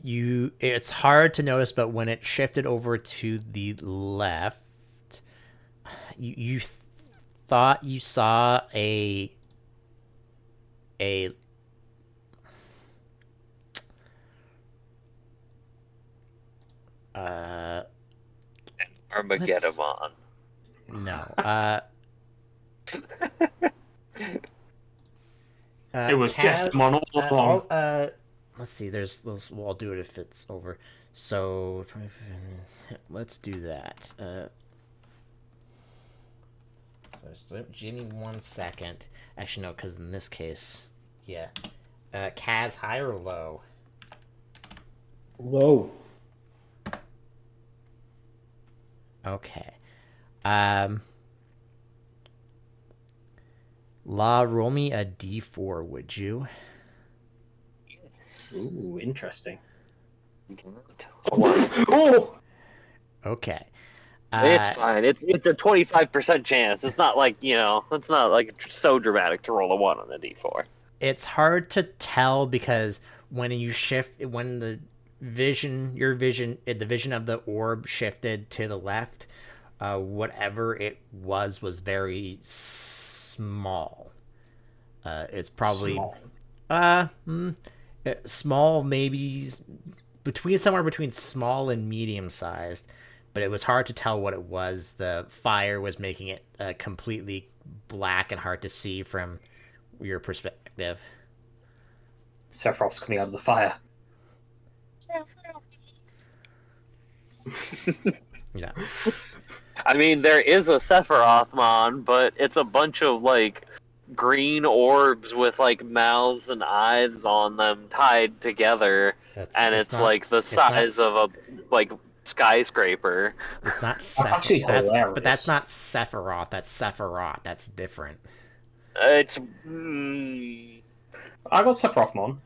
It's hard to notice, but when it shifted over to the left, you thought you saw a a uh let's Armageddon. no It was Kaz, Chessmon all along. all let's see. There's those. Well, I'll do it if it's over. So let's do that. So give me 1 second. Actually, no, because in this case, yeah. Kaz, high or low? Low. Okay. Um. La, roll me a d4, would you? Ooh, interesting. Oh, Okay. it's fine. It's a 25% chance. It's not like it's not like so dramatic to roll a 1 on a d4. It's hard to tell because when the the vision of the orb shifted to the left, whatever it was very small. It's probably Small. uh mm, small, maybe somewhere between small and medium sized, but it was hard to tell what it was. The fire was making it completely black and hard to see from your perspective. Sephiroth's coming out of the fire. Yeah. I mean, there is a Sephirothmon, but it's a bunch of like green orbs with like mouths and eyes on them tied together, That's and it's it's not like the it's not size of a like skyscraper. it's not That's actually that's hilarious. not Sephiroth. That's Sephiroth. That's different. It's I got Sephirothmon.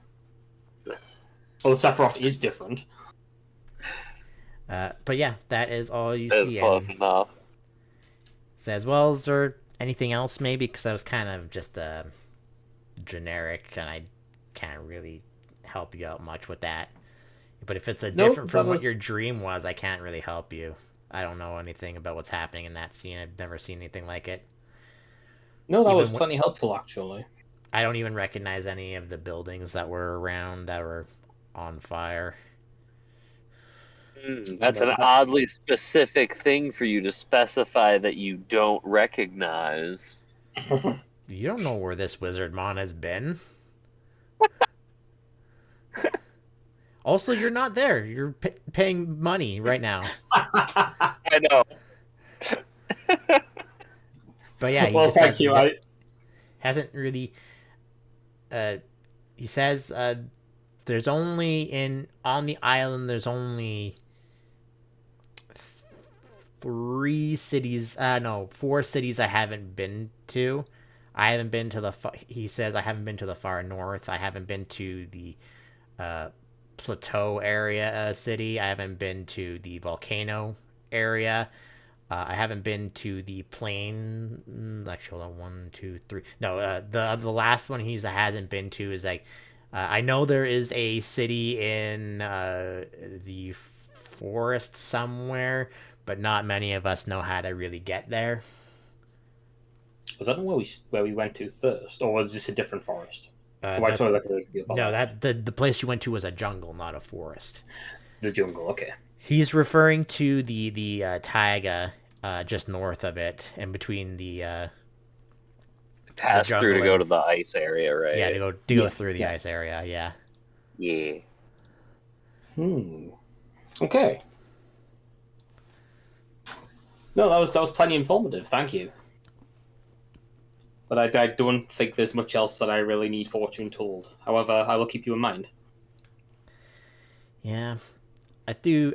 Well, Sephiroth is different. But yeah, that is all you it's see. close And enough. says, well, is there anything else maybe? Because I was kind of just generic, and I can't really help you out much with that. But if it's a No, different that from what was your dream was, I can't really help you. I don't know anything about what's happening in that scene. I've never seen anything like it. no, that was Even plenty helpful actually. I don't even recognize any of the buildings that were around that were on fire. That's No, an oddly specific thing for you to specify that you don't recognize. You don't know where this Wizardmon has been. Also, you're not there. You're paying money right now. I know. But yeah, he Well, just thank you. hasn't really. Uh, he says there's only on the island. There's only 3 cities. No, 4 cities I haven't been to. I haven't been to the. He says I haven't been to the far north. I haven't been to the uh, plateau area city. I haven't been to the volcano area. I haven't been to the plain. Actually, hold on, 1, 2, 3. No, the last one he hasn't been to is like. I know there is a city in the forest somewhere, but not many of us know how to really get there. Was that where we went to first, or was this a different forest? Oh, I That's totally looked at the upper no left. that the place you went to was a jungle, not a forest. The jungle. Okay. He's referring to the taiga just north of it, and between the Pass through to jungle go and to the ice area, yeah, right? to go Yeah. through the Yeah. ice area. Yeah. Yeah. Okay. No, that was plenty informative. Thank you. But I don't think there's much else that I really need fortune told. However, I will keep you in mind. Yeah, I do.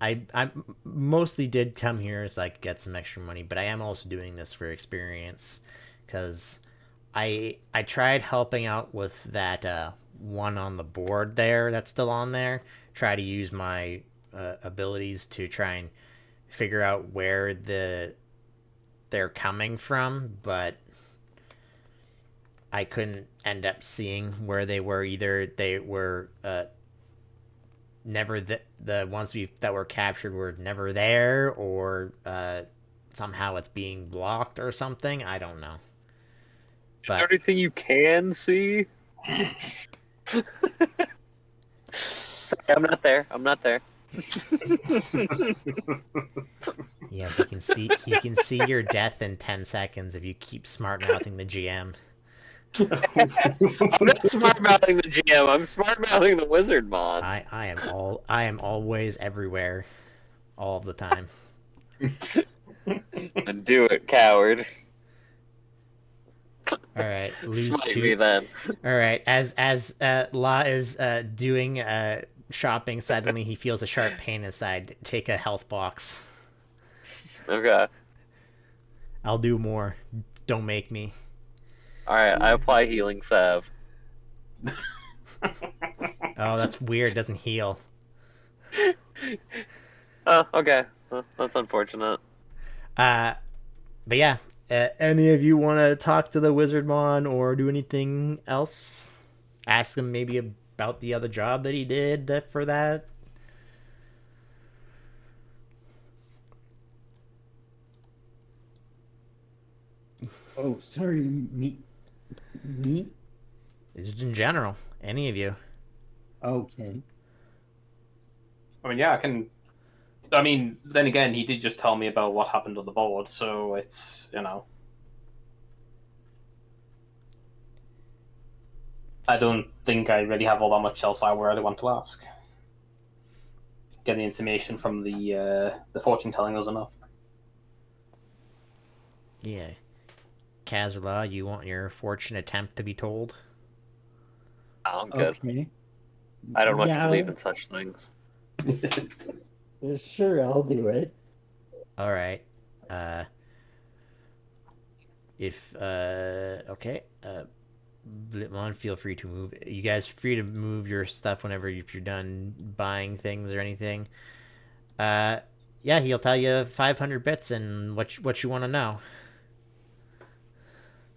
I mostly did come here so I could get some extra money, but I am also doing this for experience, because I tried helping out with that one on the board there that's still on there. Try to use my abilities to try and figure out where they're coming from, but I couldn't end up seeing where they were. Either they were never the ones that were captured were never there, or somehow it's being blocked or something. I don't know. But anything you can see? Sorry, I'm not there. I'm not there. yeah, he can see your death in 10 seconds if you keep smart mouthing the GM. I'm not smart mouthing the GM. I'm smart mouthing the Wizardmon. I am always everywhere, all the time. Do it, coward. All right, lose Smite me two. then. All right, as La is doing shopping, suddenly he feels a sharp pain inside. Take a health box. Okay. I'll do more. Don't make me. All right. I apply healing salve. Oh, that's weird. Doesn't heal. Oh, okay. Well, that's unfortunate. Uh, but yeah, any of you want to talk to the Wizardmon or do anything else? Ask him maybe about the other job that he did for that. Oh, sorry, me? Just in general, any of you. Okay. I mean, yeah, I can. I mean, then again, he did just tell me about what happened on the board, so it's, you know. I don't think I really have all that much else I really want to ask. Get the information from the fortune telling was enough. Yeah. Kazula, you want your fortune attempt to be told? Oh, I'm good. Okay. I don't much Yeah, believe in such things. sure, I'll do it. All right. Uh, if okay. Blitmon, feel free to move. You guys free to move your stuff whenever if you're done buying things or anything. Uh, yeah, he'll tell you 500 bits and what you want to know.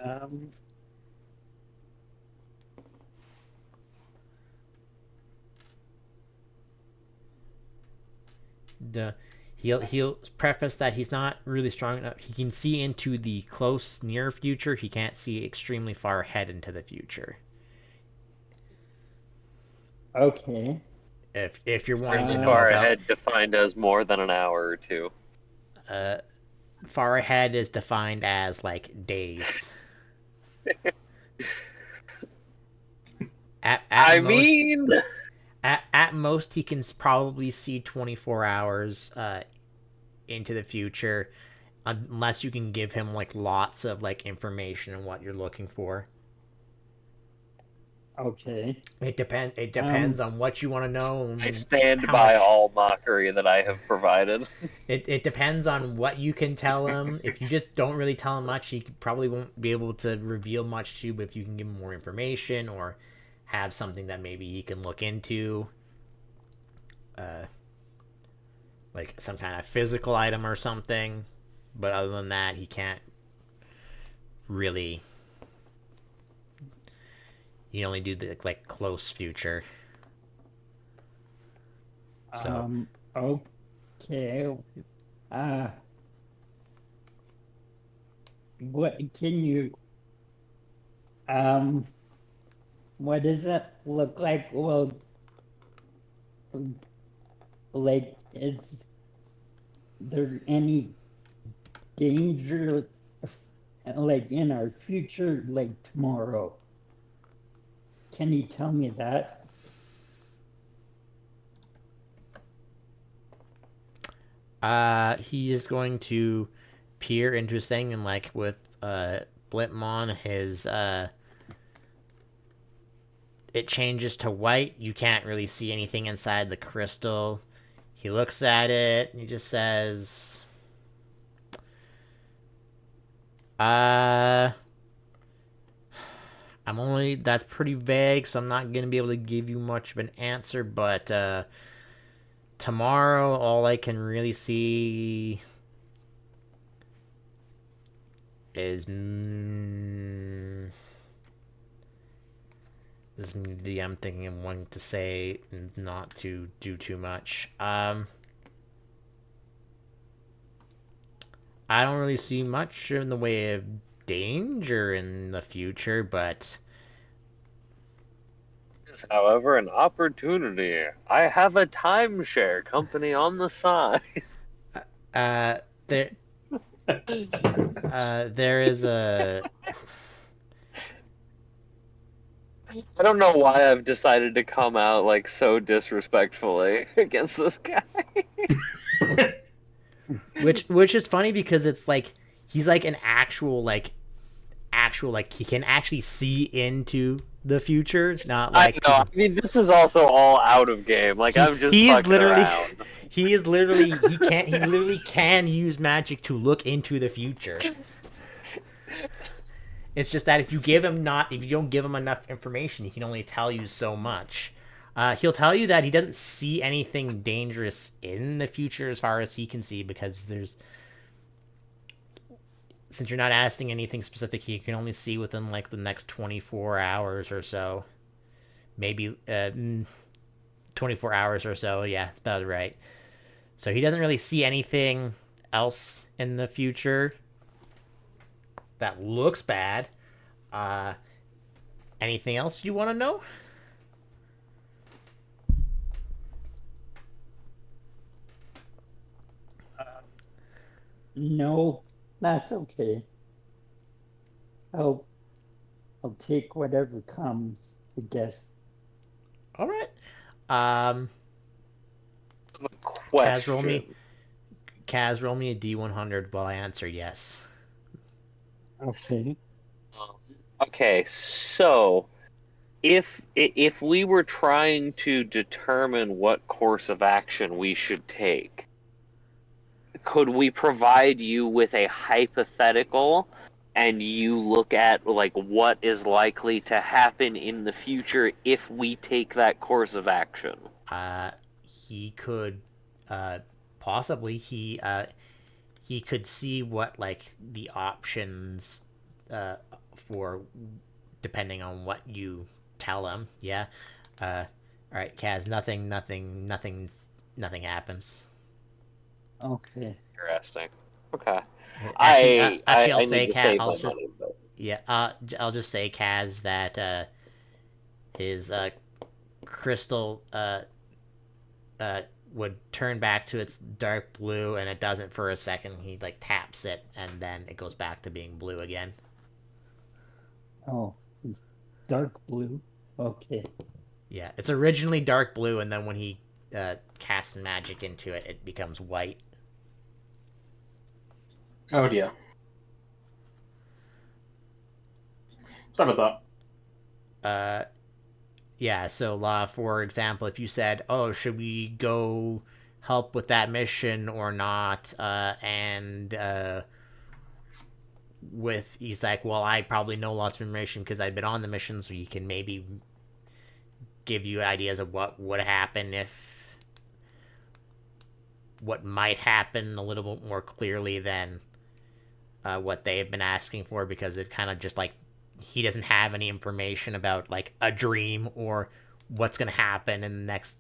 Um, Duh. He'll preface that he's not really strong enough. He can see into the close near future. He can't see extremely far ahead into the future. okay. If you're wanting to Extremely know far about ahead, defined as more than an hour or two. uh far ahead is defined as like days. At I most mean, at most he can probably see 24 hours into the future unless you can give him like lots of like information on what you're looking for. Okay. It depends on what you want to know I and stand how by much. all mockery that I have provided. It depends on what you can tell him. If you just don't really tell him much, he probably won't be able to reveal much to you. But if you can give him more information or have something that maybe he can look into, uh, like some kind of physical item or something. But other than that, he can't really. He only do the like close future. So Okay. Uh, what can you, um, what does it look like? Well, like, is there any danger, like, in our future, like tomorrow? Can you tell me that? he is going to peer into his thing and like with Blipmon, his it changes to white. You can't really see anything inside the crystal. He looks at it and he just says, uh I'm only that's pretty vague, so I'm not gonna be able to give you much of an answer, but tomorrow all I can really see is this is the I'm thinking of wanting to say not to do too much. I don't really see much in the way of danger in the future, but However, an opportunity. I have a timeshare company on the side. uh, there there is a I don't know why I've decided to come out like so disrespectfully against this guy. which is funny because it's like he's like an actual like he can actually see into the future, not I like know. I to mean, this is also all out of game. Like I'm just he is fucking literally around. he literally can use magic to look into the future. It's just that if you don't give him enough information, he can only tell you so much. He'll tell you that he doesn't see anything dangerous in the future as far as he can see because there's since you're not asking anything specific, he can only see within like the next 24 hours or so. Maybe 24 hours or so. Yeah, about right. So he doesn't really see anything else in the future that looks bad. Uh, Anything else you want to know? No, that's okay. I'll I'll take whatever comes, I guess. All right. Um, Kaz, roll me. Question. Kaz, roll me a D100 while I answer yes. Okay. Okay, so if we were trying to determine what course of action we should take, could we provide you with a hypothetical and you look at like what is likely to happen in the future if we take that course of action? He could, uh, possibly he could see what like the options, uh, for depending on what you tell him. Yeah. All right, Kaz. Nothing happens. Okay. Interesting. Okay. I'll I say need to Kaz. save my money, but Yeah. I'll just say Kaz that his crystal uh would turn back to its dark blue, and it doesn't for a second. He like taps it, and then it goes back to being blue again. Oh, it's dark blue. Okay. Yeah, it's originally dark blue, and then when he casts magic into it, it becomes white. Oh dear. Sorry about Uh, yeah. So, for example, if you said, "Oh, should we go help with that mission or not?" And with he's like, "Well, I probably know lots of information because I've been on the mission, so he can maybe give you ideas of what would happen if what might happen a little bit more clearly than what they have been asking for because it kind of just like he doesn't have any information about like a dream or what's going to happen in the next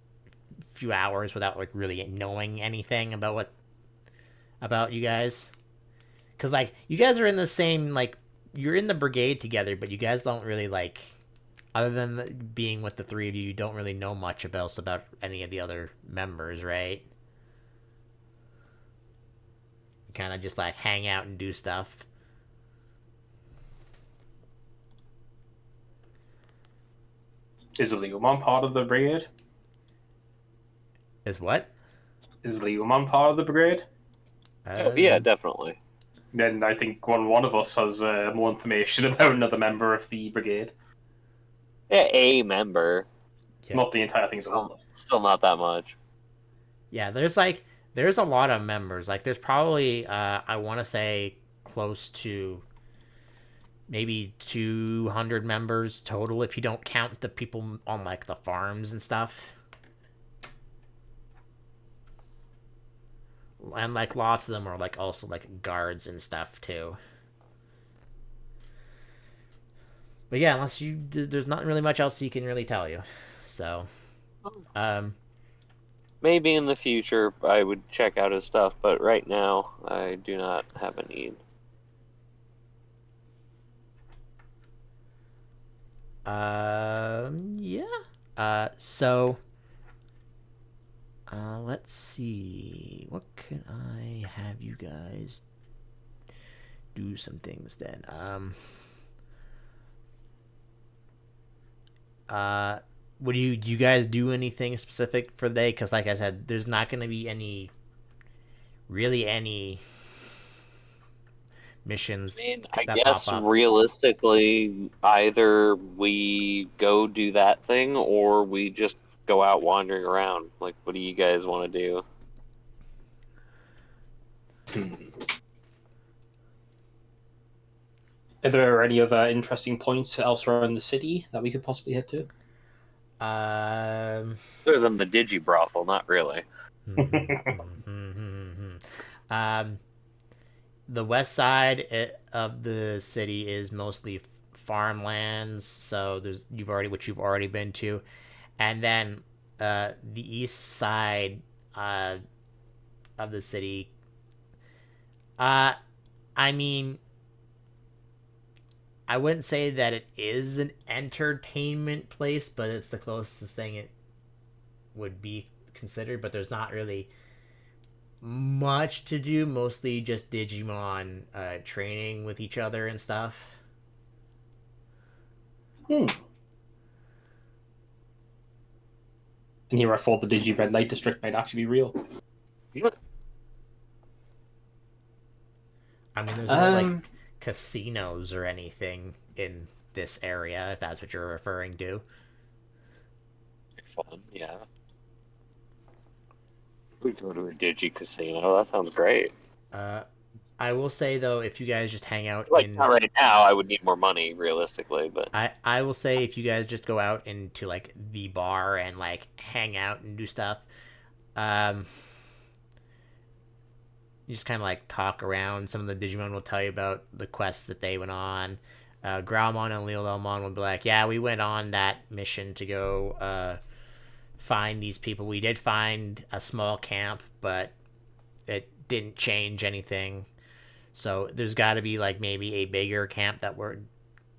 few hours without like really knowing anything about you guys because like you guys are in the same like you're in the brigade together but you guys don't really like other than being with the three of you, you don't really know much about any of the other members, right? You kind of just like hang out and do stuff. Is Leomon part of the brigade? Is what? Is Leomon part of the brigade? oh yeah, Um, definitely. Then I think one of us has more information about another member of the brigade. Yeah, a member. yeah, Not the entire thing as a whole. Still not that much. yeah. There's a lot of members. Like there's probably I want to say close to maybe 200 members total if you don't count the people on like the farms and stuff. And like lots of them are like also like guards and stuff too. But yeah, unless there's not really much else he can really tell you. So, um, Maybe in the future I would check out his stuff, but right now I do not have a need. Yeah. So let's see. What can I have you guys do some things then? Uh, what do you guys do anything specific for the day? Because like I said, there's not going to be any I missions mean, I that pop guess up. realistically, either we go do that thing or we just go out wandering around. Like, what do you guys want to do? Are there any other interesting points elsewhere in the city that we could possibly head to? Um, Other than the Digi brothel, not really. um, the west side of the city is mostly farmlands, so there's you've already been to, and then the east side uh, of the city. Uh, I mean, I wouldn't say that it is an entertainment place, but it's the closest thing it would be considered. But there's not really much to do. Mostly just Digimon training with each other and stuff. Hmm. And here I thought the Digi Red Light District might actually be real. I mean, there's no like Um, casinos or anything in this area, if that's what you're referring to. Fun, yeah. We go to a Digi casino. That sounds great. Uh, I will say though, if you guys just hang out Like, not in, right now. I would need more money, realistically, but I will say if you guys just go out into like the bar and like hang out and do stuff, um, you just kind of like talk around. Some of the Digimon will tell you about the quests that they went on. Growlmon and Leolelmon will be like, "Yeah, we went on that mission to go find these people. We did find a small camp, but it didn't change anything. So there's got to be like maybe a bigger camp that we're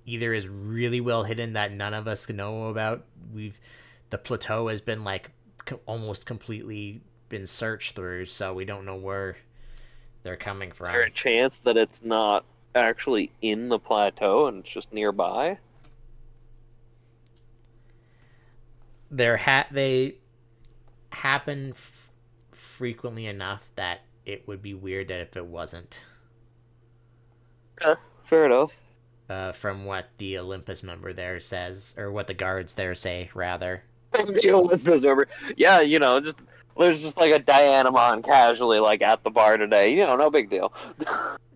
either is really well hidden that none of us know about. The plateau has been like almost completely been searched through, so we don't know where they're coming is there from. a chance that it's not actually in the plateau and it's just nearby? They happen frequently enough that it would be weird that if it wasn't. Yeah, fair enough. From what the Olympus member there says, or what the guards there say, rather. Deal with this over. Yeah, just there's just like a Dianamon casually like at the bar today. No big deal.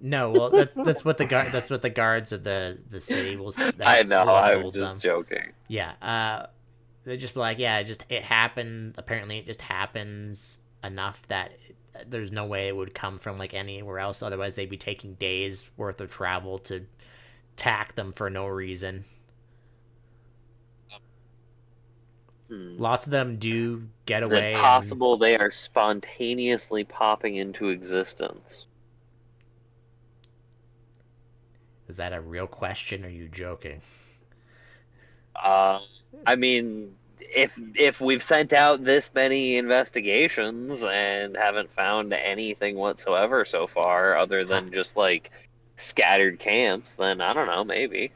No, well, that's what the guards of the city I know. will have I'm told just them. joking. Yeah, they just be like, yeah, it happened. Apparently, it just happens enough that there's no way it would come from like anywhere else. Otherwise, they'd be taking days worth of travel to tack them for no reason. Hmm. Lots of them do get Is it away, and possible they are spontaneously popping into existence? is that a real question? Or are you joking? Uh, I mean, if we've sent out this many investigations and haven't found anything whatsoever so far, other Ha- than just like scattered camps, then I don't know, maybe.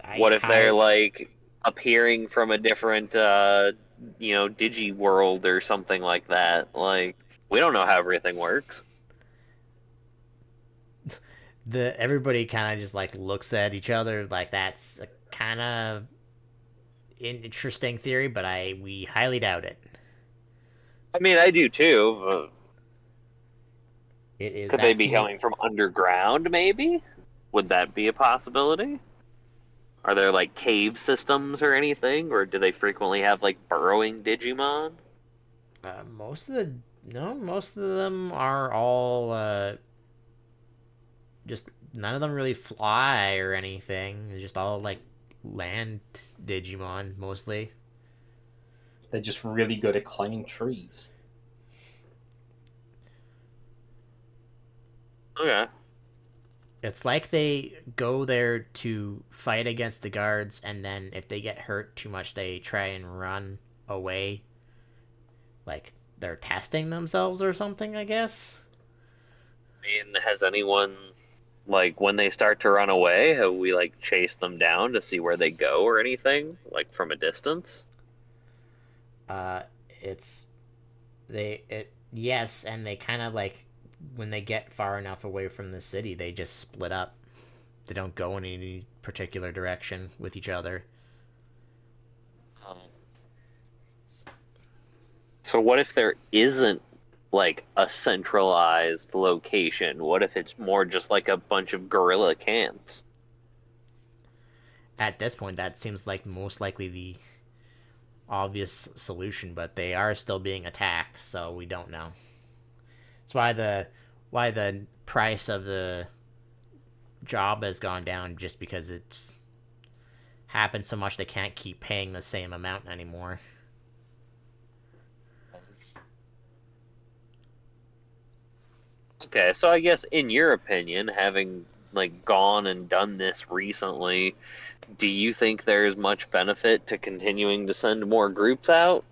I What if they're high like appearing from a different, digi world or something like that? Like, we don't know how everything works. the everybody kind of just like looks at each other like that's a kind of interesting theory, but we highly doubt it. I mean, I do too. But It is could they that be seems coming from underground, maybe? Would that be a possibility? Are there like cave systems or anything, or do they frequently have like burrowing Digimon? most of the no, most of them are all just none of them really fly or anything. They're just all like land Digimon mostly. they're just really good at climbing trees. Okay. It's like they go there to fight against the guards, and then if they get hurt too much, they try and run away. Like they're testing themselves or something, I guess. I mean, has anyone like when they start to run away, have we like chased them down to see where they go or anything, like from a distance? Uh, it's yes, and they kind of like when they get far enough away from the city, they just split up. They don't go in any particular direction with each other. Um, so what if there isn't like a centralized location? What if it's more just like a bunch of guerrilla camps? At this point, that seems like most likely the obvious solution, but they are still being attacked, so we don't know. It's why the price of the job has gone down, just because it's happened so much they can't keep paying the same amount anymore. Okay, so I guess in your opinion, having like gone and done this recently, do you think there's much benefit to continuing to send more groups out?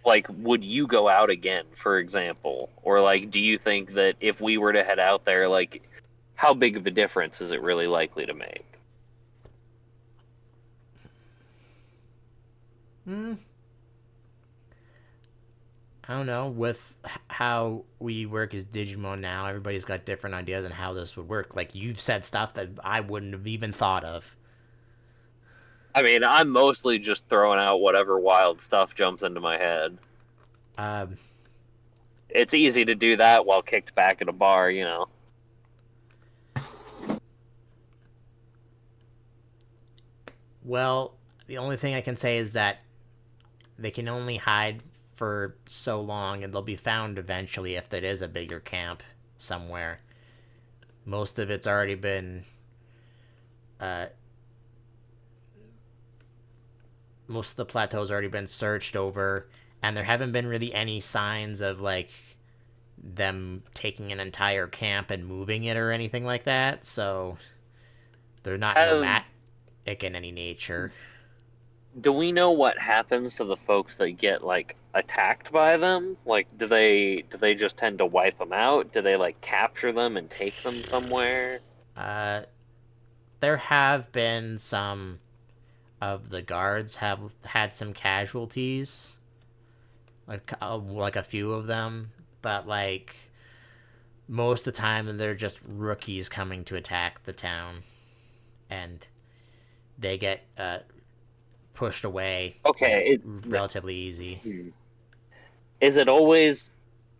Like, would you go out again, for example? Or like, do you think that if we were to head out there, like, how big of a difference is it really likely to make? Hmm. I don't know. With how we work as Digimon now, everybody's got different ideas on how this would work. Like you've said stuff that I wouldn't have even thought of. I mean, I'm mostly just throwing out whatever wild stuff jumps into my head. Um, It's easy to do that while kicked back at a bar, you know. well, the only thing I can say is that they can only hide for so long, and they'll be found eventually if it is a bigger camp somewhere. Most of it's already been uh, most of the plateau's already been searched over, and there haven't been really any signs of like them taking an entire camp and moving it or anything like that. So they're not Have nomadic in any nature. do we know what happens to the folks that get like attacked by them? Like, do they just tend to wipe them out? Do they like capture them and take them somewhere? Uh, there have been some of the guards have had some casualties, like a few of them, but like most of the time they're just rookies coming to attack the town, and they get pushed away like Okay, relatively easy. is it always,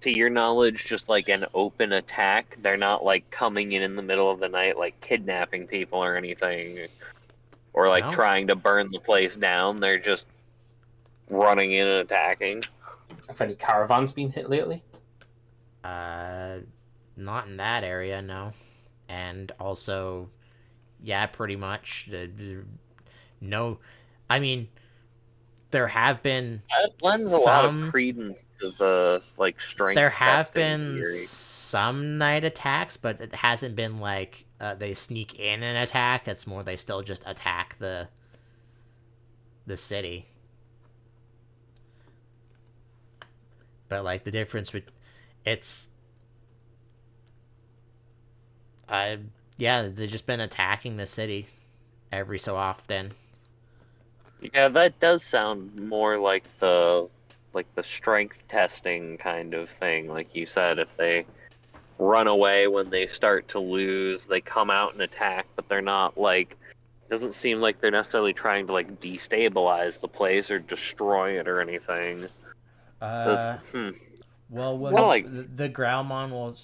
to your knowledge, just like an open attack? They're not like coming in the middle of the night, like kidnapping people or anything, or like No, trying to burn the place down. They're just running in and attacking. Have any caravans been hit lately? uh, not in that area, no. And also, yeah, pretty much. No, I mean there have been That lends a lot of some credence to the like there strength have testing been theory. some night attacks, but it hasn't been like they sneak in and attack. It's more they still just attack the city. But like the difference with it's I yeah, they've just been attacking the city every so often. Yeah, that does sound more like the strength testing kind of thing. Like you said, if they run away when they start to lose, they come out and attack, but they're not like doesn't seem like they're necessarily trying to like destabilize the place or destroy it or anything. That's, Uh, hmm. well, Kind of when like, the Growlmon will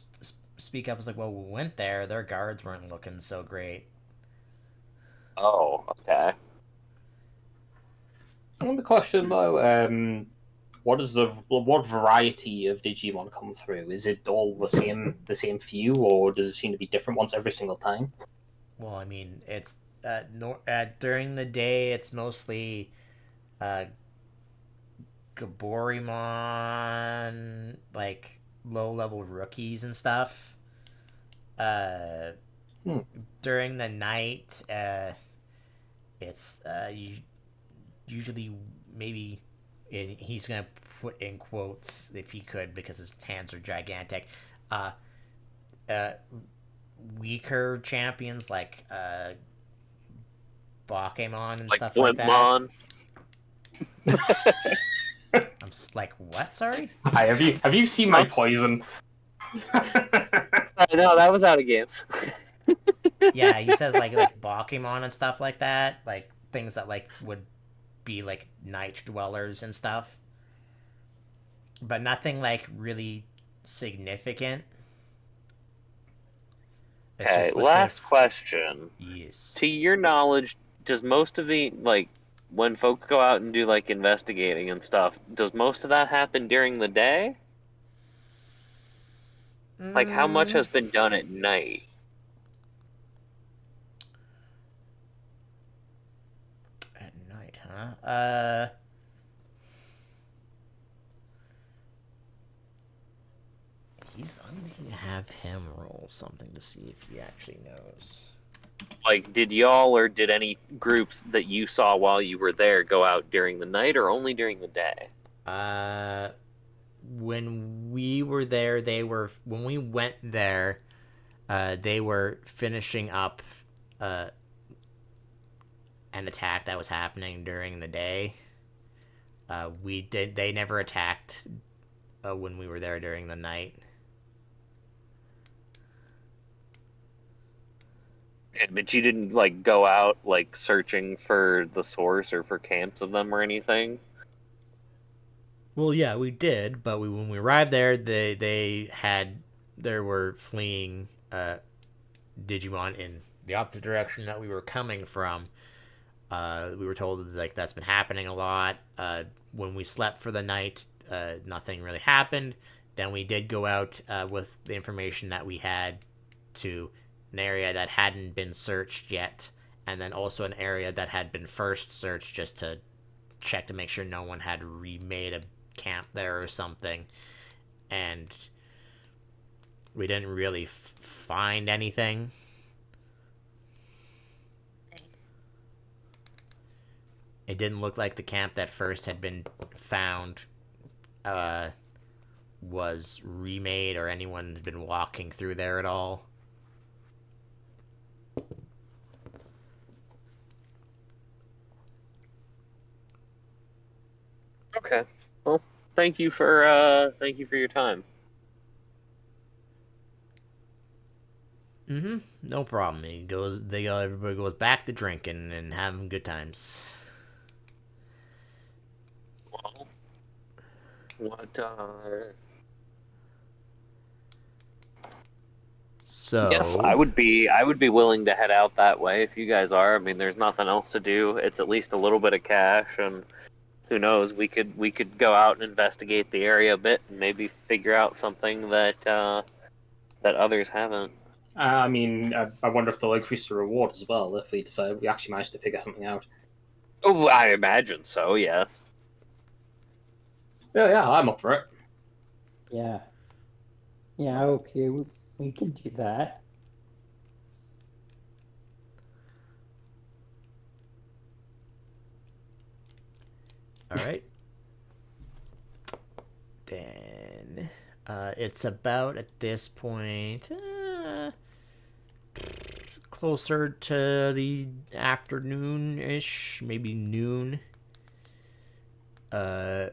speak up, it's like, well, we went there. Their guards weren't looking so great. oh, okay. I have a question though. What variety of Digimon come through? Is it all the same few, or does it seem to be different ones every single time? Well, I mean, it's during the day, it's mostly uh, Gaborimon, like low level rookies and stuff. Uh, Hmm. During the night, it's usually maybe he's gonna put in quotes if he could because his hands are gigantic. Uh, uh, Weaker champions like Pokemon and Like stuff like that. Blimpmon. I'm like, what? Sorry. Hi, have you seen my Huh? poison? I know that was out of game. Yeah, he says like Pokemon and stuff like that, like things that like would be like night dwellers and stuff, but nothing like really significant. It's Okay, just like they're last question. yes. To your knowledge, does most of the like when folks go out and do like investigating and stuff, does most of that happen during the day? Like how much Mm, has been done at night? at night, huh? I'm gonna have him roll something to see if he actually knows. Like did y'all or did any groups that you saw while you were there go out during the night or only during the day? Uh, when we were there, when we went there, they were finishing up uh, an attack that was happening during the day. They never attacked when we were there during the night. But you didn't like go out like searching for the source or for camps of them or anything? Well, yeah, we did, but when we arrived there, there were fleeing Digimon in the opposite direction that we were coming from. We were told like that's been happening a lot. When we slept for the night, nothing really happened. Then we did go out with the information that we had to an area that hadn't been searched yet, and then also an area that had been first searched just to check to make sure no one had remade a camp there or something. And we didn't really find anything. It didn't look like the camp that first had been found uh, was remade or anyone had been walking through there at all. Okay. Well, thank you for your time. Mm-hmm. No problem. Everybody goes back to drinking and having good times. Well, what yes, So, I would be willing to head out that way if you guys are. I mean, there's nothing else to do. It's at least a little bit of cash and who knows, we could go out and investigate the area a bit and maybe figure out something that that others haven't. I mean, I wonder if they'll increase the reward as well if we decide we actually managed to figure something out. Oh, I imagine so, yes. Yeah, yeah, I'm up for it. Yeah. Yeah, okay, we can do that. all right. Then it's about at this point closer to the afternoon ish, maybe noon. Uh,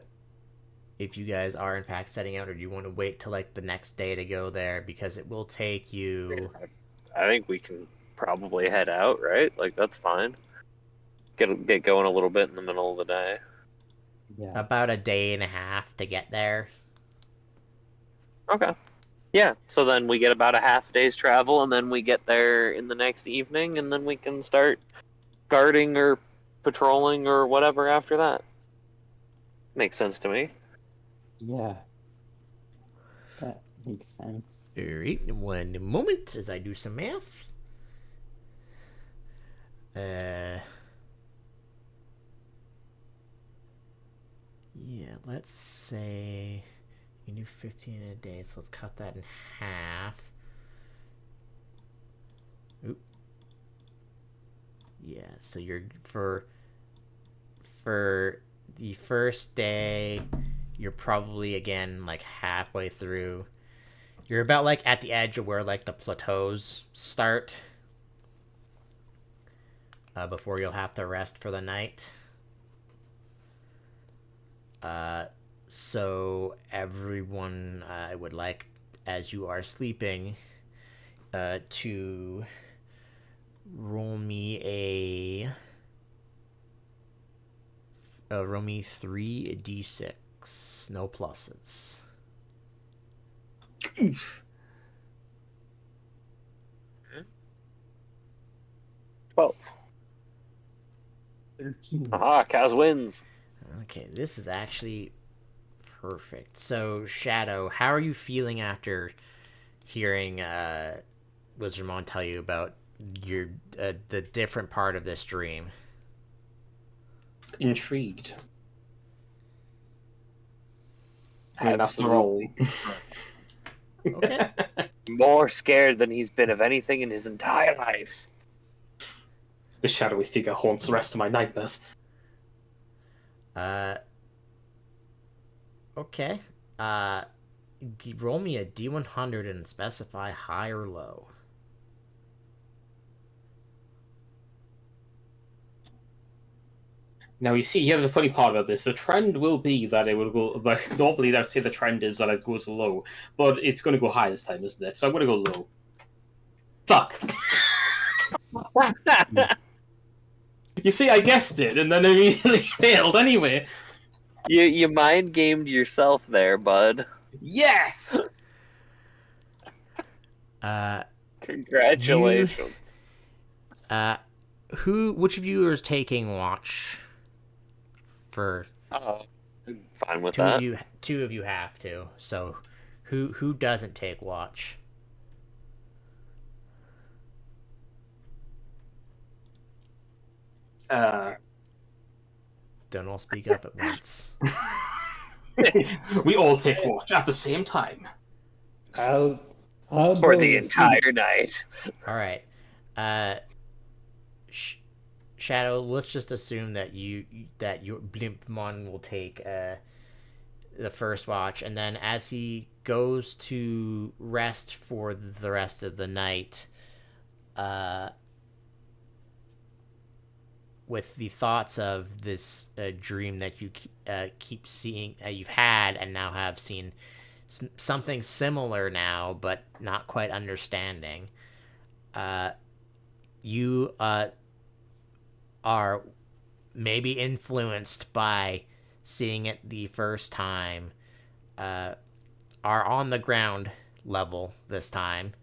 if you guys are in fact setting out, or do you want to wait till like the next day to go there because it will take you I think we can probably head out, right? Like that's fine. Get going a little bit in the middle of the day. Yeah. about a day and a half to get there. Okay. Yeah, so then we get about a half day's travel, and then we get there in the next evening, and then we can start guarding or patrolling or whatever after that. Makes sense to me. Yeah, that makes sense. All right, one moment as I do some math. Uh, yeah, let's say You do 15 in a day, so let's cut that in half. Oop. Yeah, so you're for the first day, you're probably again like halfway through. You're about like at the edge of where like the plateaus start. Before you'll have to rest for the night. So everyone, I would like, as you are sleeping, to roll me roll me 3d6, no pluses. Well, 13. aha, Kaz wins. Okay, this is actually perfect. So, Shadow, how are you feeling after hearing Wizardmon tell you about your the different part of this dream? Intrigued. I mean, after all. Okay. More scared than he's been of anything in his entire life. The shadowy figure haunts the rest of my nightmares. Okay. Uh, roll me a d100 and specify high or low. Now, you see, here's the funny part about this. The trend will be that it will go... Like, normally, I'd say the trend is that it goes low. But it's going to go high this time, isn't it? So I'm going to go low. Fuck! You see, I guessed it, and then I immediately failed anyway. You mind gamed yourself there, bud. Yes! Congratulations. Which of you is taking watch? For Oh, I'm fine with two that. of you, two of you have to. So, who doesn't take watch? Don't all speak up at once. We all take watch at the same time. I'll For go the to entire night. All right. Shadow, let's just assume that your Blimpmon will take the first watch, and then as he goes to rest for the rest of the night, with the thoughts of this dream that you keep seeing, you've had and now have seen something similar now, but not quite understanding. You are maybe influenced by seeing it the first time, are on the ground level this time,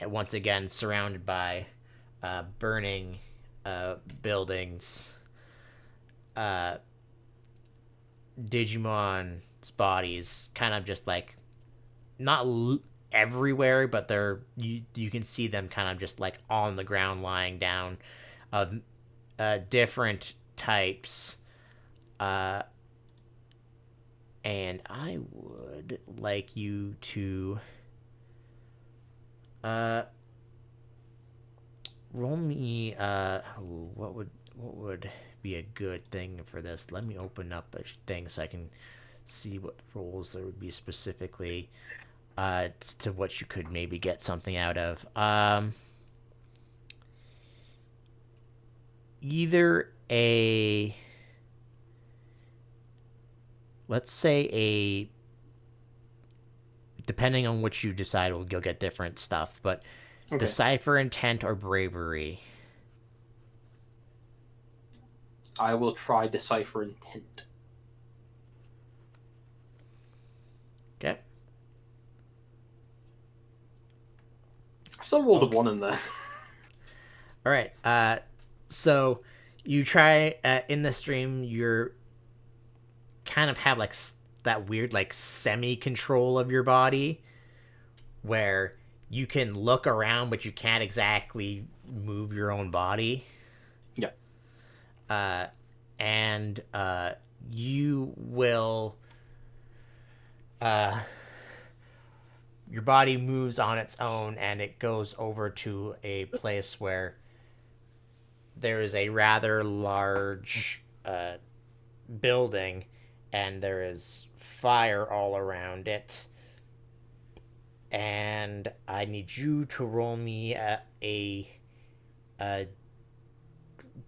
and once again surrounded by burning buildings, Digimon's bodies kind of just like not everywhere, but you can see them kind of just like on the ground lying down, of different types. And I would like you to roll me what would be a good thing for this. Let me open up a thing so I can see what rolls there would be specifically to what you could maybe get something out of. Either a, let's say depending on which you decide, you'll get different stuff, but Okay. decipher intent or bravery. I will try decipher intent. Okay. I still rolled a 1 in there. All right. So you try in the stream. You're kind of have like that weird like semi control of your body, where you can look around but you can't exactly move your own body. Yeah. And you will uh, your body moves on its own, and it goes over to a place where there is a rather large building, and there is fire all around it. And I need you to roll me a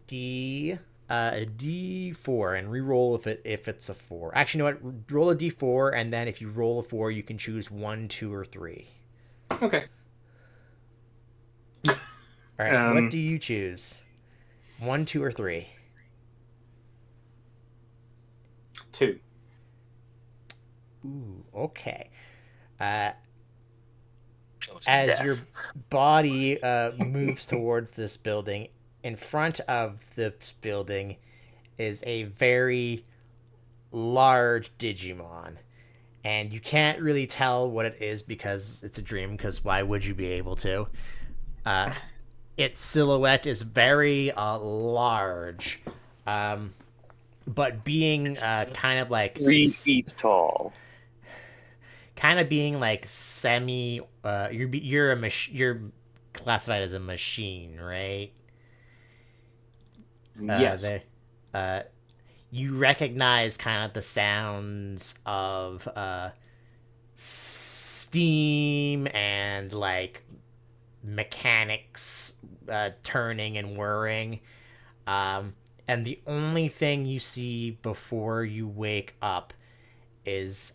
D a D4 and re-roll if it's a four. Actually, you know what? Roll a D4, and then if you roll a four, you can choose one, two, or three. Okay. All right. What Um, do you choose? One, two, or three? 2. Ooh. Okay. Uh, Chosen as death. your body moves towards this building, in front of this building is a very large Digimon. And you can't really tell what it is because it's a dream, because why would you be able to? Uh, its silhouette is very large, but being kind of like 3 feet tall. kind of being like semi. You're classified as a machine, right? yes. There, uh, you recognize kind of the sounds of steam and like mechanics turning and whirring. Um, and the only thing you see before you wake up is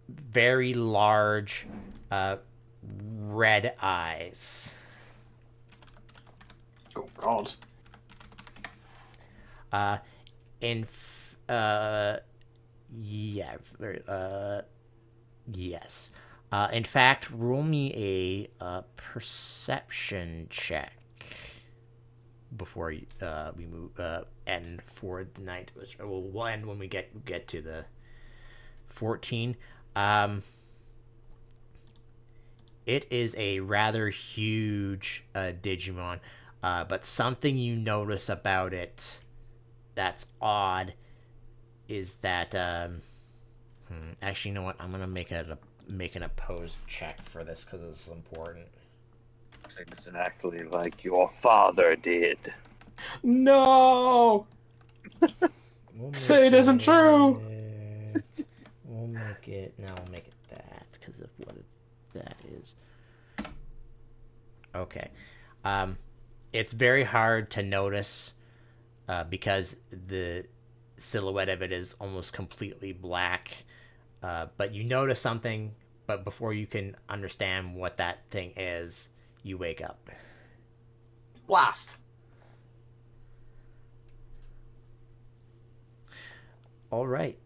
very large uh, red eyes. Oh, God. Uh, in yeah, yes. In fact, roll me a perception check before we move end for the night. Which we'll end when we get to the 14. Um, it is a rather huge Digimon, but something you notice about it that's odd is that actually, you know what? I'm gonna make an opposed check for this because it's important. It's exactly like your father did. No! We'll Say it isn't true! We'll make it. Now we'll make it that because of what that is. Okay. Um, it's very hard to notice because the silhouette of it is almost completely black. But you notice something, but before you can understand what that thing is, you wake up. Blast. All right.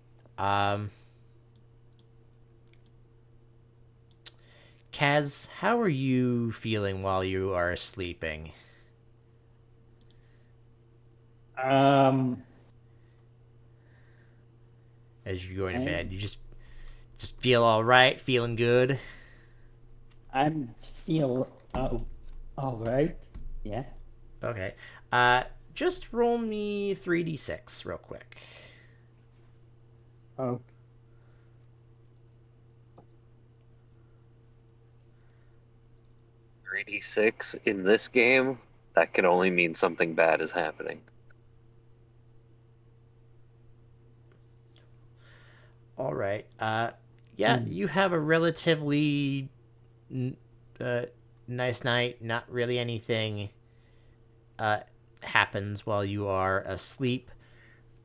Kaz, how are you feeling while you are sleeping? Um, As you're going to bed, I'm you just feel all right, feeling good. I'm feel all right. Yeah. Okay. Uh, just roll me 3d6 real quick. Oh, 3d6 in this game, that can only mean something bad is happening. All right. Yeah, you have a relatively uh, nice night. Not really anything uh, happens while you are asleep.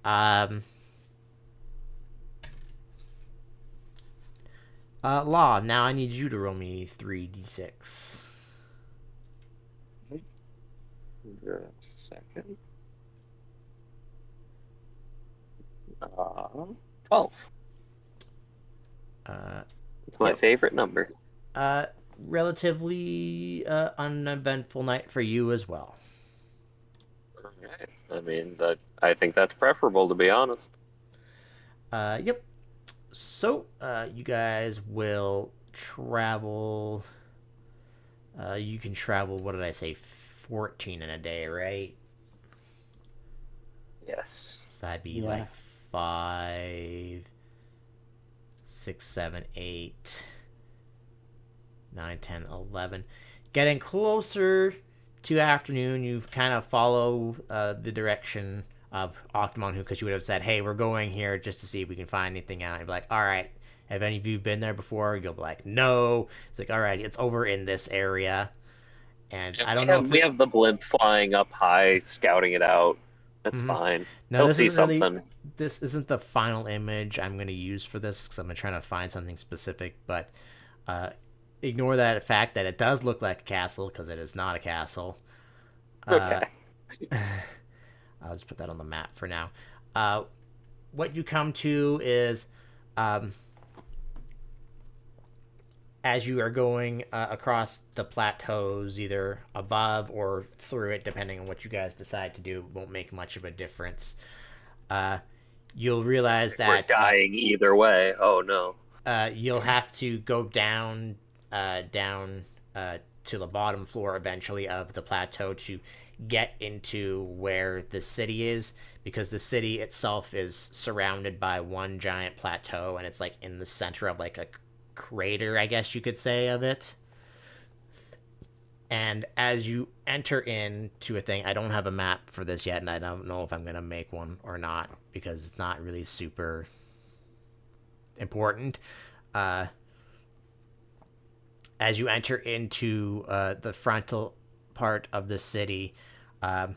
Um, Law, now I need you to roll me 3d6. Just a second. 12. It's my Yep. favorite number. Uh, Relatively uneventful night for you as well. Alright. I mean, I think that's preferable, to be honest. Yep. So, you guys will travel. You can travel, what did I say? 14 in a day, right? Yes. So that'd be like yeah. 5, 6, 7, 8, 9, 10, 11. Getting closer to afternoon, you kind of follow the direction of Octomon, because you would have said, hey, we're going here just to see if we can find anything out. And you'd be like, all right, have any of you been there before? You'll be like, no. It's like, all right, it's over in this area. And Yeah, I don't know if we it. have the blimp flying up high, scouting it out. That's Mhm. fine. No, He'll this see isn't really. something. This isn't the final image I'm going to use for this, because I'm trying to find something specific. But uh, ignore that fact that it does look like a castle, because it is not a castle. Uh, Okay. I'll just put that on the map for now. Uh, what you come to is, um, as you are going across the plateaus, either above or through it, depending on what you guys decide to do, won't make much of a difference. Uh, you'll realize We're that dying either way. Oh no. you'll have to go down to the bottom floor eventually of the plateau to get into where the city is, because the city itself is surrounded by one giant plateau, and it's like in the center of like a crater, I guess you could say, of it. And as you enter into a thing, I don't have a map for this yet, and I don't know if I'm gonna make one or not, because it's not really super important. Uh, as you enter into the frontal part of the city, um,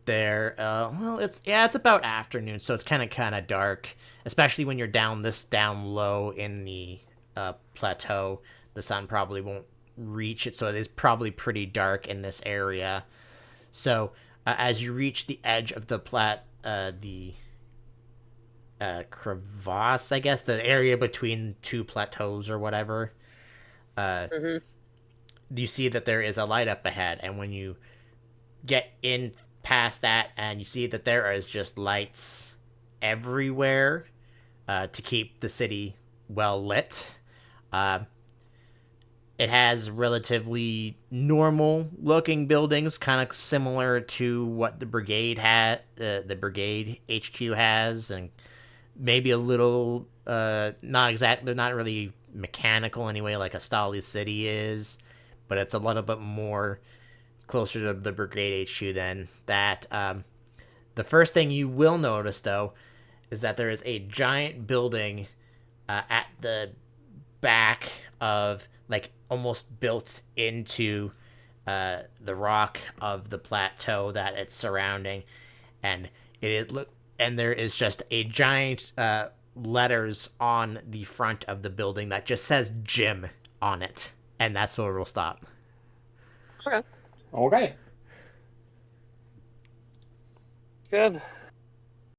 well, it's about afternoon, so it's kind of dark, especially when you're down low in the plateau. The sun probably won't reach it, so it is probably pretty dark in this area. So as you reach the edge of the crevasse, I guess, the area between two plateaus or whatever, uh, Hmm. you see that there is a light up ahead, and when you get in past that, and you see that there is just lights everywhere to keep the city well lit. Uh, it has relatively normal looking buildings, kind of similar to what the brigade HQ has, and maybe a little not exact. They're not really mechanical anyway, like a Stali City is, but it's a little bit more closer to the brigade HQ than that. The first thing you will notice, though, is that there is a giant building at the back of, like, almost built into the rock of the plateau that it's surrounding, and and there is just a giant letters on the front of the building that just says gym on it, and that's where we'll stop. Okay. Okay. Good.